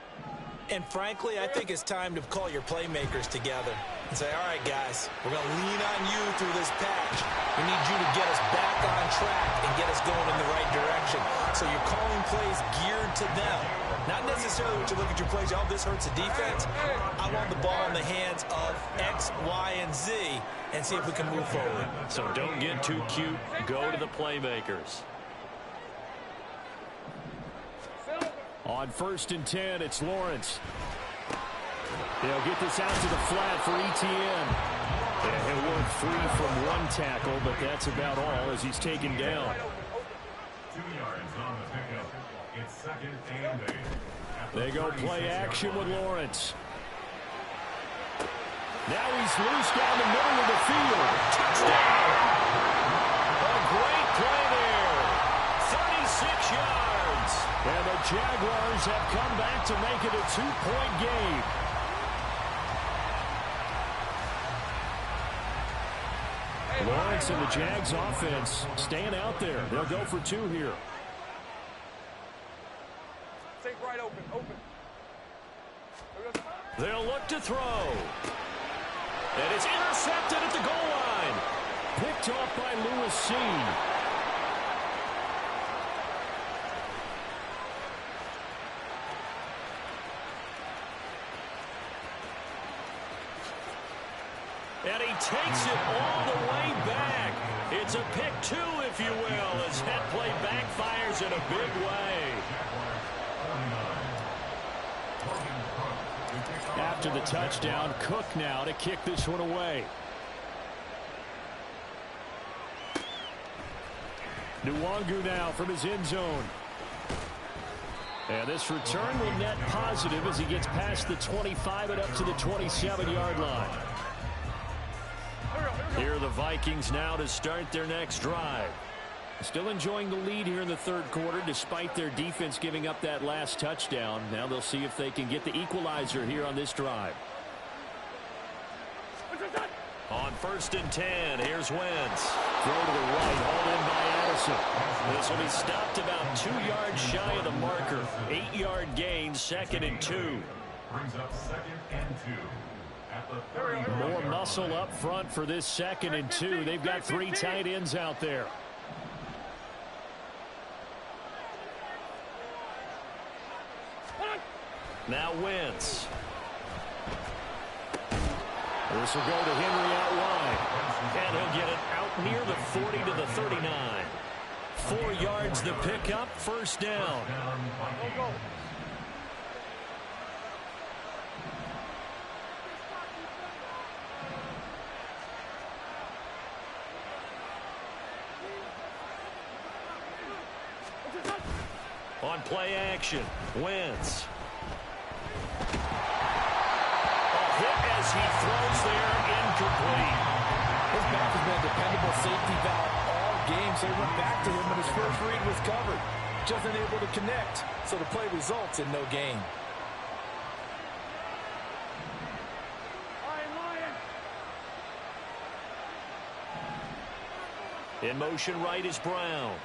And frankly, I think it's time to call your playmakers together and say, all right, guys, we're going to lean on you through this patch. We need you to get us back on track and get us going in the right direction. So you're calling plays geared to them. Not necessarily what you look at your plays, oh, this hurts the defense. I want the ball in the hands of X, Y, and Z and see if we can move forward. So don't get too cute. Go to the playmakers. On 1st and 10, it's Lawrence. They'll get this out to the flat for Etienne. And he'll work free from 1 tackle, but that's about all as he's taken down. 2 yards on the pickup. It's 2nd and 8. They go play action with Lawrence. Now he's loose down the middle of the field. Touchdown! A great play there. 36 yards. And the Jaguars have come back to make it a 2-point game. Lawrence and the Jags offense staying out there. They'll go for 2 here. Take right open. They'll look to throw. And it's intercepted at the goal line. Picked off by Lewis Seen. And he takes it all the way back. It's a pick 2, if you will, as that play backfires in a big way. After the touchdown, Cook now to kick this one away. Nwangu now from his end zone. And this return will net positive as he gets past the 25 and up to the 27-yard line. Here are the Vikings now to start their next drive. Still enjoying the lead here in the third quarter despite their defense giving up that last touchdown. Now they'll see if they can get the equalizer here on this drive. On 1st and 10, here's Wentz. Throw to the right, hauled in by Addison. This will be stopped about 2 yards shy of the marker. 8-yard gain, 2nd and 2. Brings up 2nd and 2. More muscle up front for this 2nd and 2. They've got 3 tight ends out there. Now Wentz. This will go to Henry out wide. And he'll get it out near the 40 to the 39. 4 yards the pickup, 1st down. On play action, Wentz. A hit as he throws there, incomplete. His back has been a dependable safety valve all game, so he went back to him when his first read was covered. Just unable to connect, so the play results in no gain. In motion right is Brown.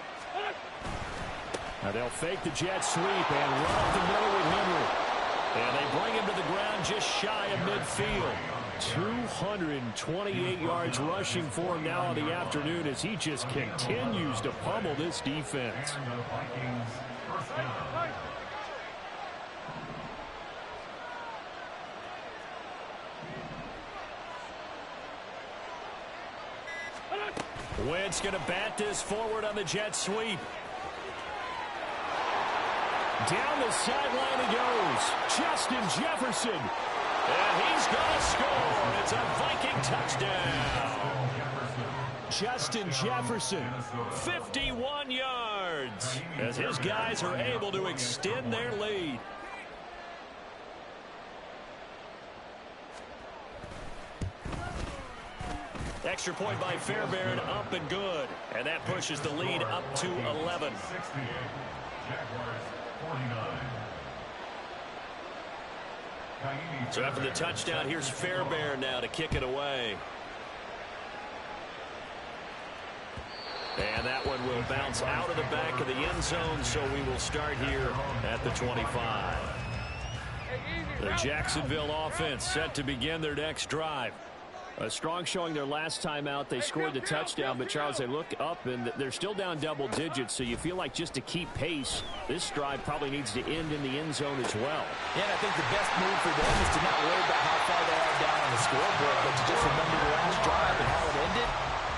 Now they'll fake the jet sweep and run up the middle with Henry. And they bring him to the ground just shy of midfield. 228 yards rushing for him now in the afternoon as he just continues to pummel this defense. And the Vikings first down. Wentz going to bat this forward on the jet sweep. Down the sideline he goes. Justin Jefferson. And he's going to score. It's a Viking touchdown. Justin Jefferson, 51 yards, as his guys are able to extend their lead. Extra point by Fairbairn, up and good. And that pushes the lead up to 11. 68. Jaguars 49. So after the touchdown, here's Fairbairn now to kick it away. And that one will bounce out of the back of the end zone, so we will start here at the 25. The Jacksonville offense set to begin their next drive. A strong showing their last time out. They scored the touchdown, but Charles, they look up and they're still down double digits, so you feel like just to keep pace, this drive probably needs to end in the end zone as well. Yeah, and I think the best move for them is to not worry about how far they are down on the scoreboard, but to just remember the last drive and how it ended.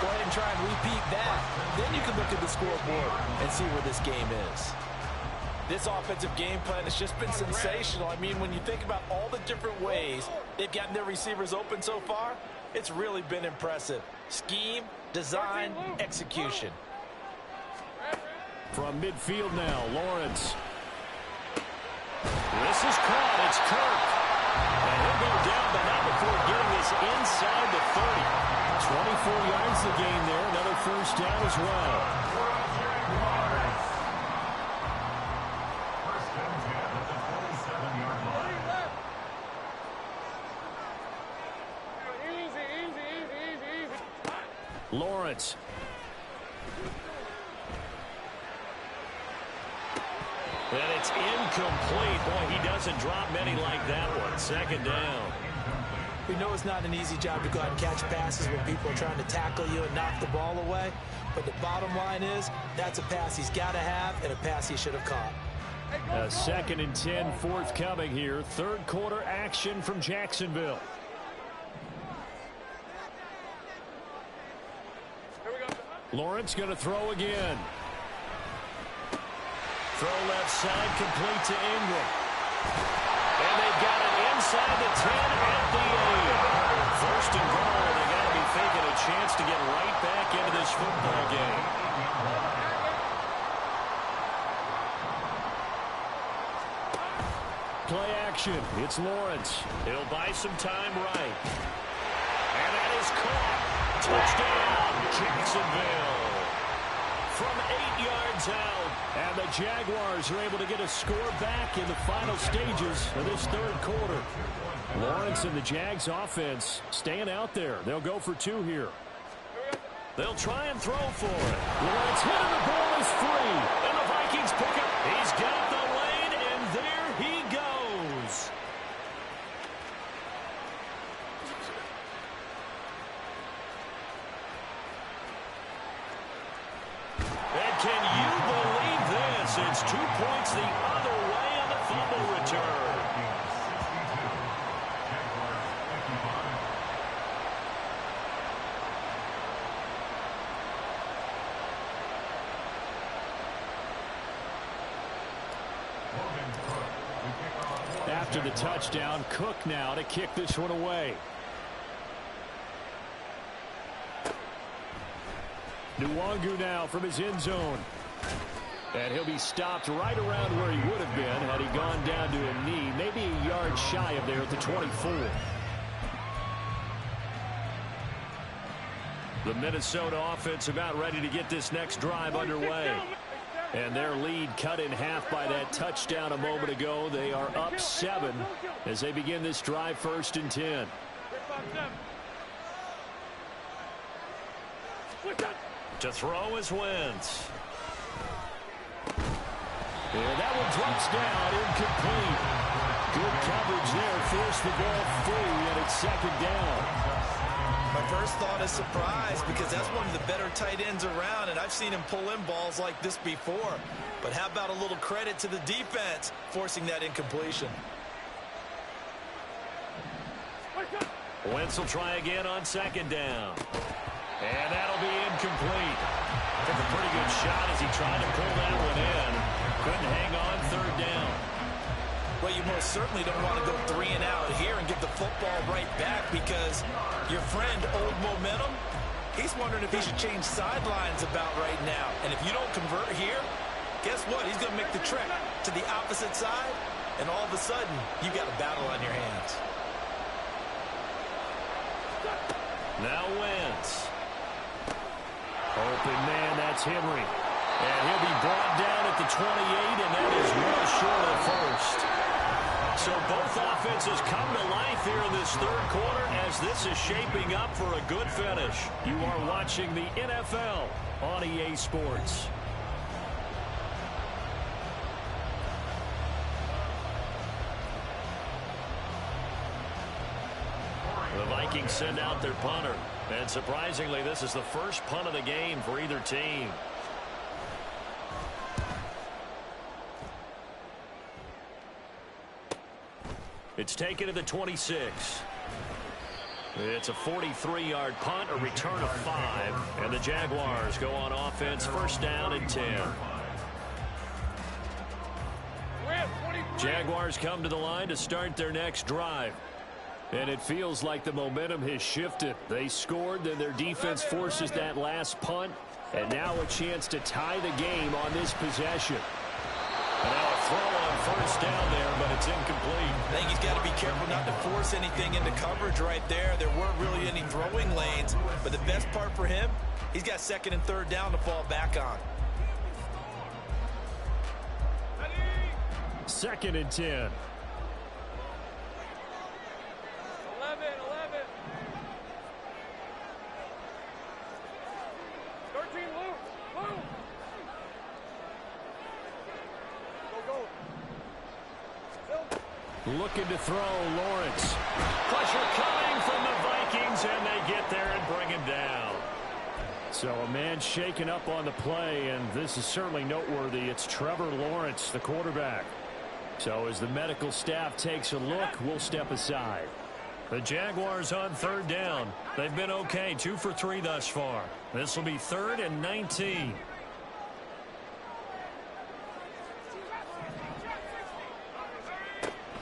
Go ahead and try and repeat that. Then you can look at the scoreboard and see where this game is. This offensive game plan has just been sensational. I mean, when you think about all the different ways they've gotten their receivers open so far, it's really been impressive. Scheme, design, execution. From midfield now, Lawrence. This is caught. It's Kirk. And he'll go down, but not before getting this inside the 30. 24 yards the gain there. Another first down as well. First and 10 at the 27-yard line. Lawrence. And it's incomplete. Boy, he doesn't drop many like that one. Second down. We know it's not an easy job to go out and catch passes when people are trying to tackle you and knock the ball away. But the bottom line is, that's a pass he's got to have and a pass he should have caught. A 2nd and 10 forthcoming here. Third quarter action from Jacksonville. Lawrence going to throw again. Throw left side, complete to Ingram. And they've got it inside the 10 at the 8. First and goal. They got to be taking a chance to get right back into this football game. Play action. It's Lawrence. He'll buy some time right. And that is caught. Touchdown, Jacksonville. From 8 yards out. And the Jaguars are able to get a score back in the final stages of this third quarter. Lawrence and the Jags offense staying out there. They'll go for 2 here. They'll try and throw for it. Lawrence hit and the ball is free. And the Vikings pick up. He's got the lane, and there he goes. And can you believe this? It's 2 points the other way on the fumble return. After the touchdown, Cook now to kick this one away. Nwangu now from his end zone. And he'll be stopped right around where he would have been had he gone down to a knee, maybe a yard shy of there at the 24. The Minnesota offense about ready to get this next drive underway. And their lead cut in half by that touchdown a moment ago. They are up 7 as they begin this drive, 1st and 10. To throw is Wentz. And that one drops down, incomplete. Good coverage there, forced the ball free, and it's second down. My first thought is surprise, because that's one of the better tight ends around, and I've seen him pull in balls like this before. But how about a little credit to the defense forcing that incompletion? Wentz will try again on second down. And that'll be incomplete. Took a pretty good shot as he tried to pull that one in. Couldn't hang on third down. Well, you most certainly don't want to go 3 and out here and get the football right back, because your friend, Old Momentum, he's wondering if he should change sidelines about right now. And if you don't convert here, guess what? He's going to make the trek to the opposite side, and all of a sudden, you've got a battle on your hands. Now Wentz. Open man, that's Henry. And he'll be brought down at the 28, and that is well short of first. So both offenses come to life here in this third quarter as this is shaping up for a good finish. You are watching the NFL on EA Sports. The Vikings send out their punter. And surprisingly, this is the first punt of the game for either team. It's taken to the 26. It's a 43-yard punt, a return of 5. And the Jaguars go on offense, first down and 10. Jaguars come to the line to start their next drive. And it feels like the momentum has shifted. They scored, then their defense forces that last punt. And now a chance to tie the game on this possession. And now a throw on first down there, but it's incomplete. I think he's got to be careful not to force anything into coverage right there. There weren't really any throwing lanes. But the best part for him, he's got second and third down to fall back on. Second and 10. 11. 13, Luke. Go. Looking to throw, Lawrence. Pressure coming from the Vikings, and they get there and bring him down. So a man shaken up on the play, and this is certainly noteworthy. It's Trevor Lawrence, the quarterback. So as the medical staff takes a look, we'll step aside. The Jaguars on third down. They've been okay, 2 for 3 thus far. This will be 3rd and 19.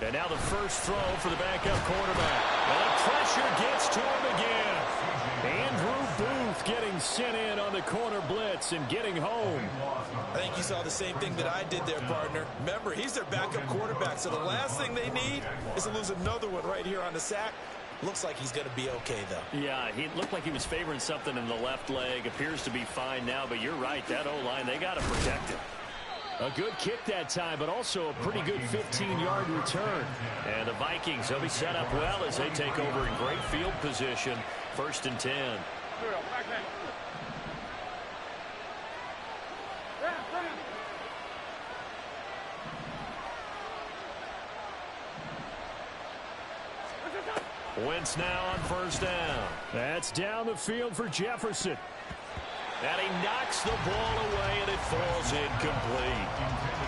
And now the first throw for the backup quarterback. And the pressure gets to him again. Andrew Booth getting sent in on the corner blitz and getting home. I think you saw the same thing that I did there, partner. Remember, he's their backup quarterback, so the last thing they need is to lose another one right here on the sack. Looks like he's going to be okay, though. Yeah, he looked like he was favoring something in the left leg. Appears to be fine now, but you're right. That O-line, they got to protect him. A good kick that time, but also a pretty good 15-yard return. And the Vikings, they'll be set up well as they take over in great field position. 1st and 10. Wentz now on first down. That's down the field for Jefferson. And he knocks the ball away, and it falls incomplete.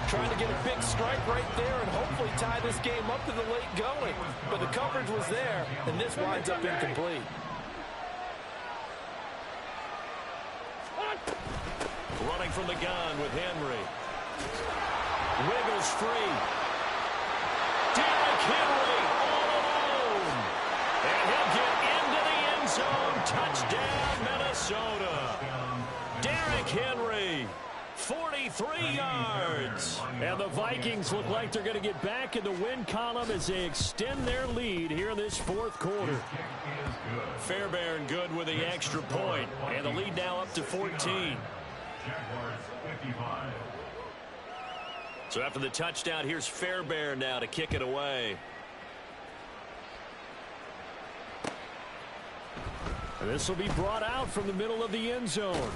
Trying to get a big strike right there and hopefully tie this game up to the late going. But the coverage was there, and this winds up incomplete. Running from the gun with Henry. Wiggles free. Derrick Henry all alone. And he'll get into the end zone. Touchdown, Minnesota. Derrick Henry, 43 yards. And the Vikings look like they're going to get back in the win column as they extend their lead here in this 4th quarter. Fairbairn good with the extra point. And the lead now up to 14. So after the touchdown, here's Fairbairn now to kick it away. This will be brought out from the middle of the end zone.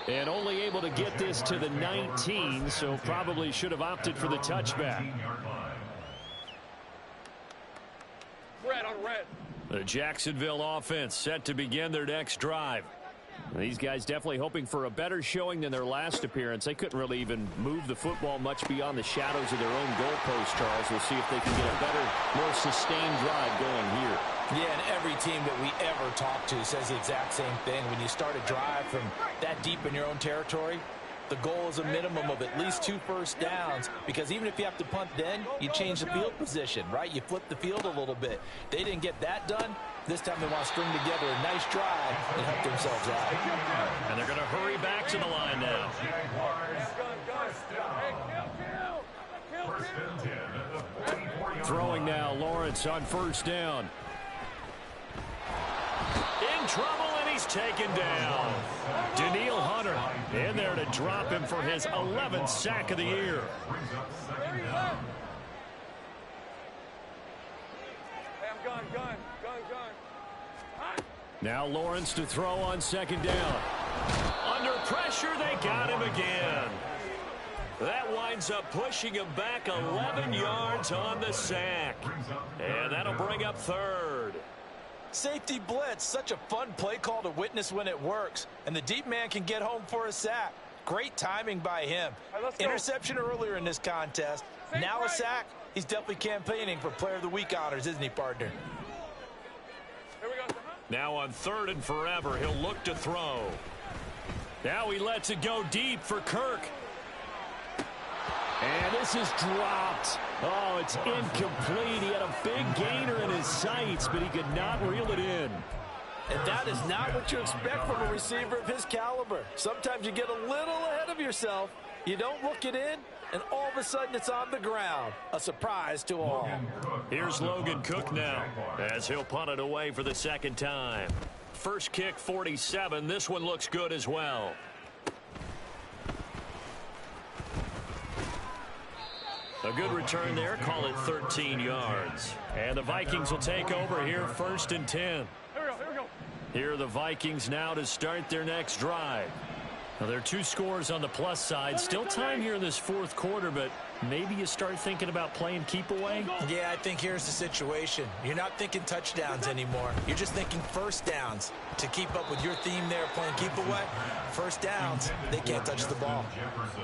And only able to get this to the 19, so probably should have opted for the touchback. Red on red. The Jacksonville offense set to begin their next drive. These guys definitely hoping for a better showing than their last appearance. They couldn't really even move the football much beyond the shadows of their own goalpost, Charles. We'll see if they can get a better, more sustained drive going here. Yeah, and every team that we ever talk to says the exact same thing. When you start a drive from that deep in your own territory, the goal is a minimum of at least 2 first downs, because even if you have to punt then, you change the field position, right? You flip the field a little bit. They didn't get that done. This time they want to string together a nice drive and help themselves out. And they're going to hurry back to the line now. Throwing now, Lawrence on first down. In trouble, and he's taken down. Daniil Hunter in there to drop him for his 11th sack of the year. Now Lawrence to throw on second down. Under pressure, they got him again. That winds up pushing him back 11 yards on the sack. And that'll bring up third. Safety blitz, such a fun play call to witness when it works. And the deep man can get home for a sack. Great timing by him. Interception earlier in this contest. Now a sack. He's definitely campaigning for Player of the Week honors, isn't he, partner? Now on 3rd and forever, he'll look to throw. Now he lets it go deep for Kirk. And this is dropped. Oh, it's incomplete. He had a big gainer in his sights, but he could not reel it in. And that is not what you expect from a receiver of his caliber. Sometimes you get a little ahead of yourself. You don't look it in, and all of a sudden it's on the ground. A surprise to all. Here's Logan Cook now, as he'll punt it away for the second time. First kick, 47. This one looks good as well. A good return there. Call it 13 yards. And the Vikings will take over here, 1st and 10. Here we go. Here are the Vikings now to start their next drive. Now, there are 2 scores on the plus side. Still time here in this 4th quarter, but maybe you start thinking about playing keep away? Yeah, I think here's the situation. You're not thinking touchdowns anymore. You're just thinking first downs. To keep up with your theme there, playing keep away, first downs, they can't touch the ball.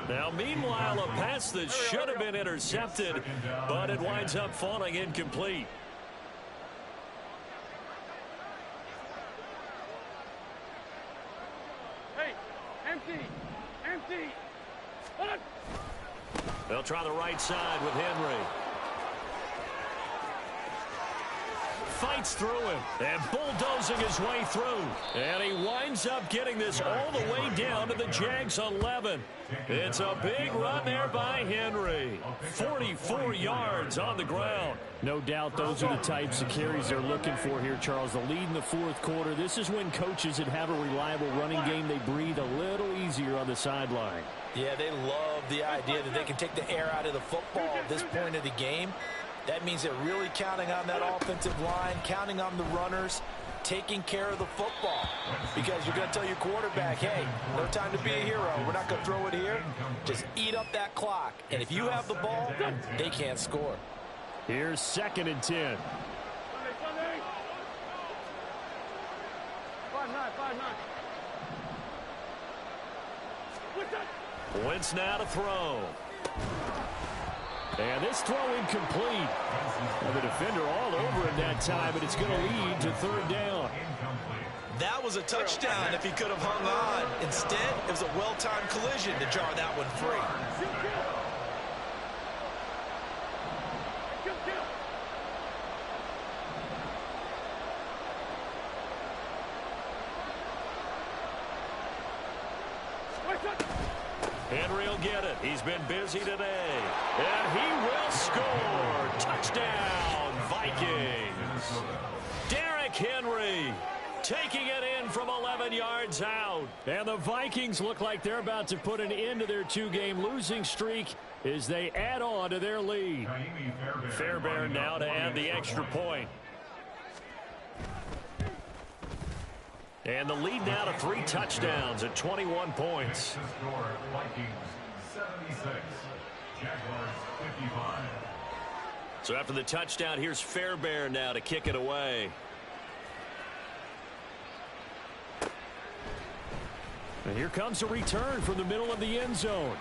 Now, meanwhile, a pass that should have been intercepted, but it winds up falling incomplete. Empty. They'll try the right side with Henry. Fights through him and bulldozing his way through. And he winds up getting this all the way down to the Jags 11. It's a big run there by Henry. 44 yards on the ground. No doubt those are the types of carries they're looking for here, Charles. The lead in the 4th quarter. This is when coaches that have a reliable running game, they breathe a little easier on the sideline. Yeah, they love the idea that they can take the air out of the football at this point of the game. That means they're really counting on that offensive line, counting on the runners, taking care of the football. Because you're going to tell your quarterback, hey, no time to be a hero. We're not going to throw it here. Just eat up that clock. And if you have the ball, they can't score. Here's 2nd and 10. 5-9. Wentz now to throw. And this throw incomplete. And the defender all over him that time, but it's going to lead to 3rd down. That was a touchdown if he could have hung on. Instead, it was a well-timed collision to jar that one free. Henry will get it. He's been busy today. And he will score. Touchdown, Vikings. Derrick Henry taking it in from 11 yards out. And the Vikings look like they're about to put an end to their 2-game losing streak as they add on to their lead. Fairbairn now to add the extra point. And the lead now to 3 touchdowns at 21 points. Vikings 76, Jaguars 55. So after the touchdown, here's Fairbairn now to kick it away. And here comes a return from the middle of the end zone.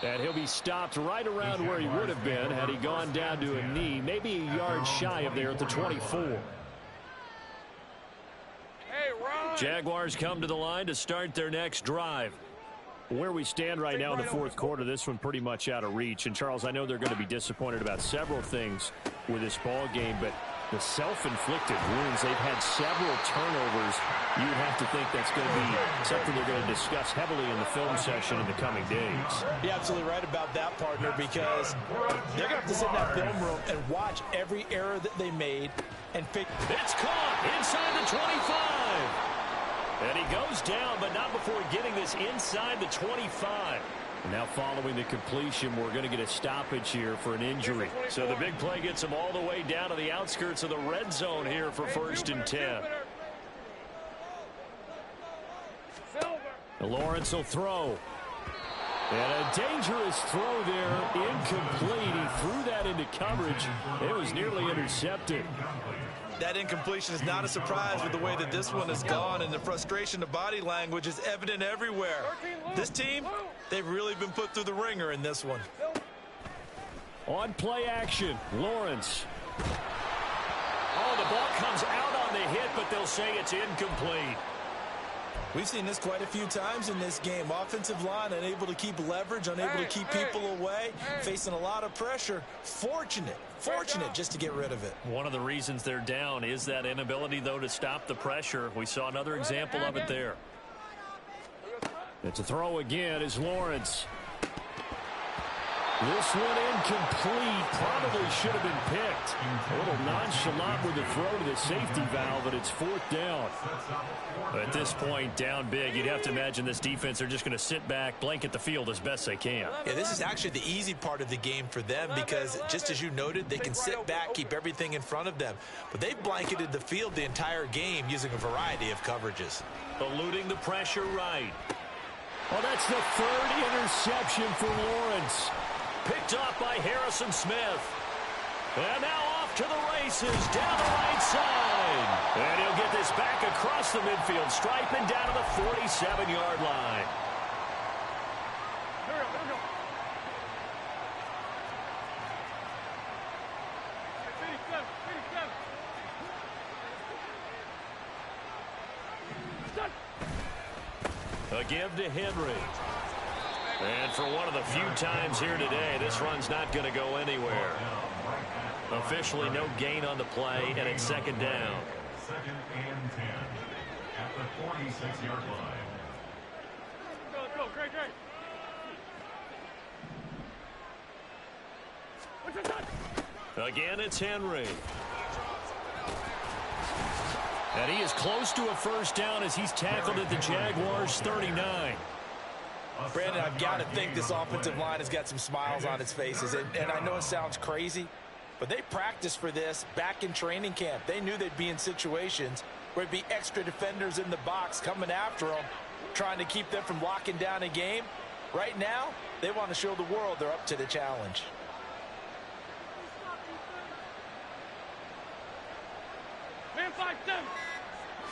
And he'll be stopped right around where he would have been had he gone down to a knee, maybe a yard shy of there at the 24. Jaguars come to the line to start their next drive. Where we stand right now in the fourth quarter, this one pretty much out of reach. And, Charles, I know they're going to be disappointed about several things with this ball game, but the self-inflicted wounds, they've had several turnovers. You would have to think that's going to be something they're going to discuss heavily in the film session in the coming days. You're absolutely right about that, partner, because they're going to have to sit in that film room and watch every error that they made and fix. It's caught inside the 25. And he goes down, but not before getting this inside the 25. And now following the completion, we're going to get a stoppage here for an injury. So the big play gets him all the way down to the outskirts of the red zone here for 1st and 10. Lawrence will throw. And a dangerous throw there, incomplete. He threw that into coverage. It was nearly intercepted. That incompletion is not a surprise with the way that this one has gone, and the frustration of body language is evident everywhere. This team, they've really been put through the ringer in this one. On play action, Lawrence. Oh, the ball comes out on the hit, but they'll say it's incomplete. We've seen this quite a few times in this game. Offensive line unable to keep leverage, unable to keep people away, facing a lot of pressure. Fortunate just to get rid of it. One of the reasons they're down is that inability, though, to stop the pressure. We saw another example of it there. It's a throw again is Lawrence. This one incomplete. Probably should have been picked. A little nonchalant with the throw to the safety valve, but it's 4th down. At this point, down big, you'd have to imagine this defense are just going to sit back, blanket the field as best they can. Yeah, this is actually the easy part of the game for them because, just as you noted, they can sit back, keep everything in front of them. But they've blanketed the field the entire game using a variety of coverages. Eluding the pressure right. Oh, that's the 3rd interception for Lawrence. Picked off by Harrison Smith. And now off to the races down the right side. And he'll get this back across the midfield stripe and down to the 47-yard line. There we go. 87. A give to Henry. And for one of the few times here today, this run's not going to go anywhere. Officially no gain on the play, and it's 2nd down. 2nd and 10 at the 46-yard line. Go, great. What's your touch? Again, it's Henry. And he is close to a 1st down as he's tackled at the Jaguars' 39. Brandon, I've got to think this offensive line has got some smiles on its faces. And I know it sounds crazy, but they practiced for this back in training camp. They knew they'd be in situations where it'd be extra defenders in the box coming after them, trying to keep them from locking down a game. Right now, they want to show the world they're up to the challenge. Man 5-7.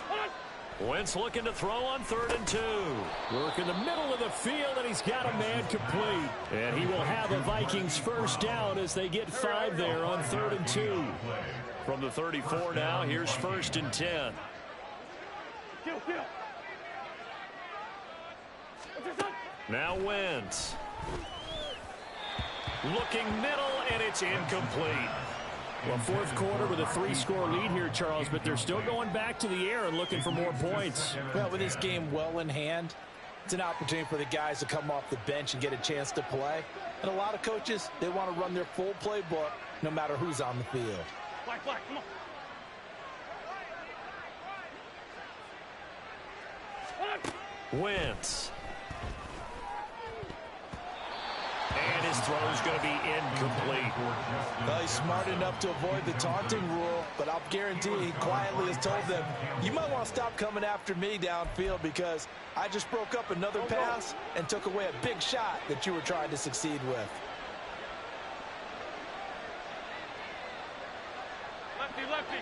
Hold on. Wentz looking to throw on 3rd and 2. Work in the middle of the field, and he's got a man complete. And he will have a Vikings 1st down as they get 5 there on 3rd and 2. From the 34 now, here's 1st and 10. Kill. What's your touch? Now Wentz. Looking middle, and it's incomplete. Well, 4th quarter with a 3-score lead here, Charles, but they're still going back to the air and looking for more points. Well, with this game well in hand, it's an opportunity for the guys to come off the bench and get a chance to play. And a lot of coaches, they want to run their full playbook no matter who's on the field. Flag, come on. Wentz. And and his throw is going to be incomplete. Well, he's smart enough to avoid the taunting rule, but I'll guarantee he quietly has told them, you might want to stop coming after me downfield because I just broke up another pass and took away a big shot that you were trying to succeed with. Lefty, lefty.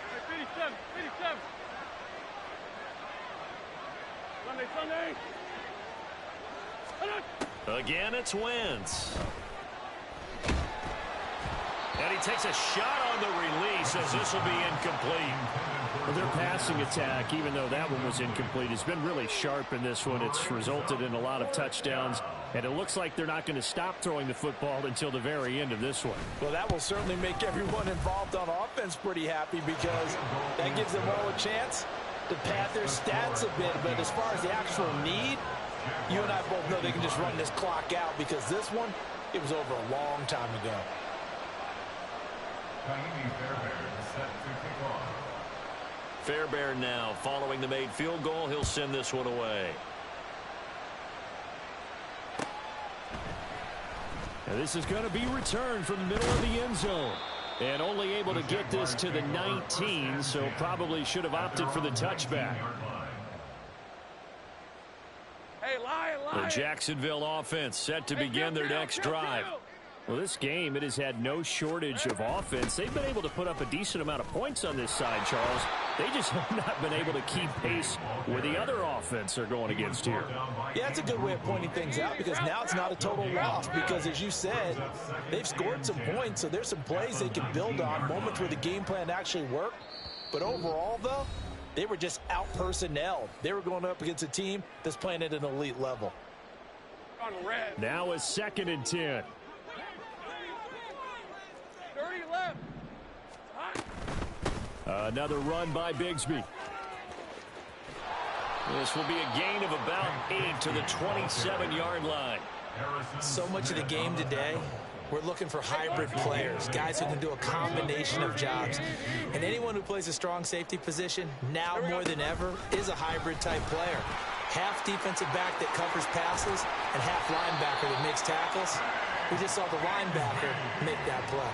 Hey, 57, 57. Sunday, Sunday. Again, it's Wentz. And he takes a shot on the release as this will be incomplete. Well, their passing attack, even though that one was incomplete, has been really sharp in this one. It's resulted in a lot of touchdowns, and it looks like they're not going to stop throwing the football until the very end of this one. Well, that will certainly make everyone involved on offense pretty happy because that gives them all a chance to pad their stats a bit. But as far as the actual need, you and I both know they can just run this clock out because this one, it was over a long time ago. Fairbairn now following the made field goal. He'll send this one away. And this is going to be returned from the middle of the end zone. And only able to get this to the 19, so probably should have opted for the touchback. Hey, Lion, Lion. The Jacksonville offense set to begin their next drive. Well, this game, it has had no shortage of offense. They've been able to put up a decent amount of points on this side, Charles. They just have not been able to keep pace with the other offense they're going against here. Yeah, it's a good way of pointing things out because now it's not a total loss because, as you said, they've scored some points, so there's some plays they can build on, moments where the game plan actually worked. But overall, though, they were just out-personnelled. They were going up against a team that's playing at an elite level. On red. Now a 2nd and 10. 30 left. Another run by Bigsby. This will be a gain of about 8 to the 27-yard line. So much of the game today, we're looking for hybrid players, guys who can do a combination of jobs. And anyone who plays a strong safety position, now more than ever, is a hybrid-type player. Half defensive back that covers passes and half linebacker that makes tackles. We just saw the linebacker make that play.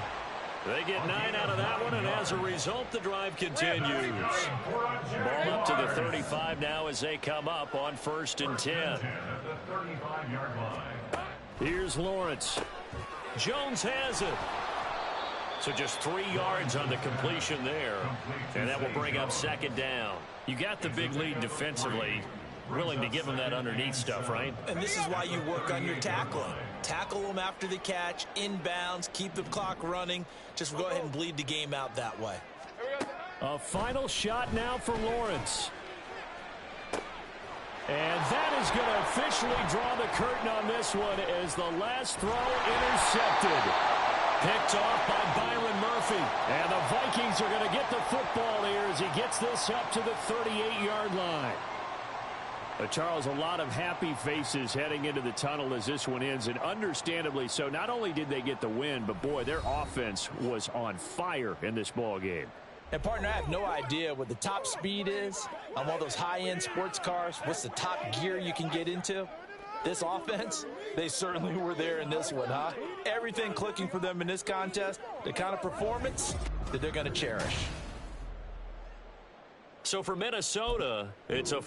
They get 9 out of that one, and as a result, the drive continues. Ball up to the 35 now as they come up on 1st and 10. Here's Lawrence. Jones has it. So just 3 yards on the completion there, and that will bring up 2nd down. You got the big lead defensively. Willing to give them that underneath stuff, right? And this is why you work on your tackling. Tackle them after the catch, inbounds, keep the clock running. Just go ahead and bleed the game out that way. A final shot now for Lawrence. And that is going to officially draw the curtain on this one as the last throw intercepted. Picked off by Byron Murphy. And the Vikings are going to get the football here as he gets this up to the 38-yard line. Charles, a lot of happy faces heading into the tunnel as this one ends, and understandably so. Not only did they get the win, but, boy, their offense was on fire in this ball game. And, partner, I have no idea what the top speed is on one of those high-end sports cars. What's the top gear you can get into? This offense, they certainly were there in this one, huh? Everything clicking for them in this contest, the kind of performance that they're going to cherish. So for Minnesota, it's a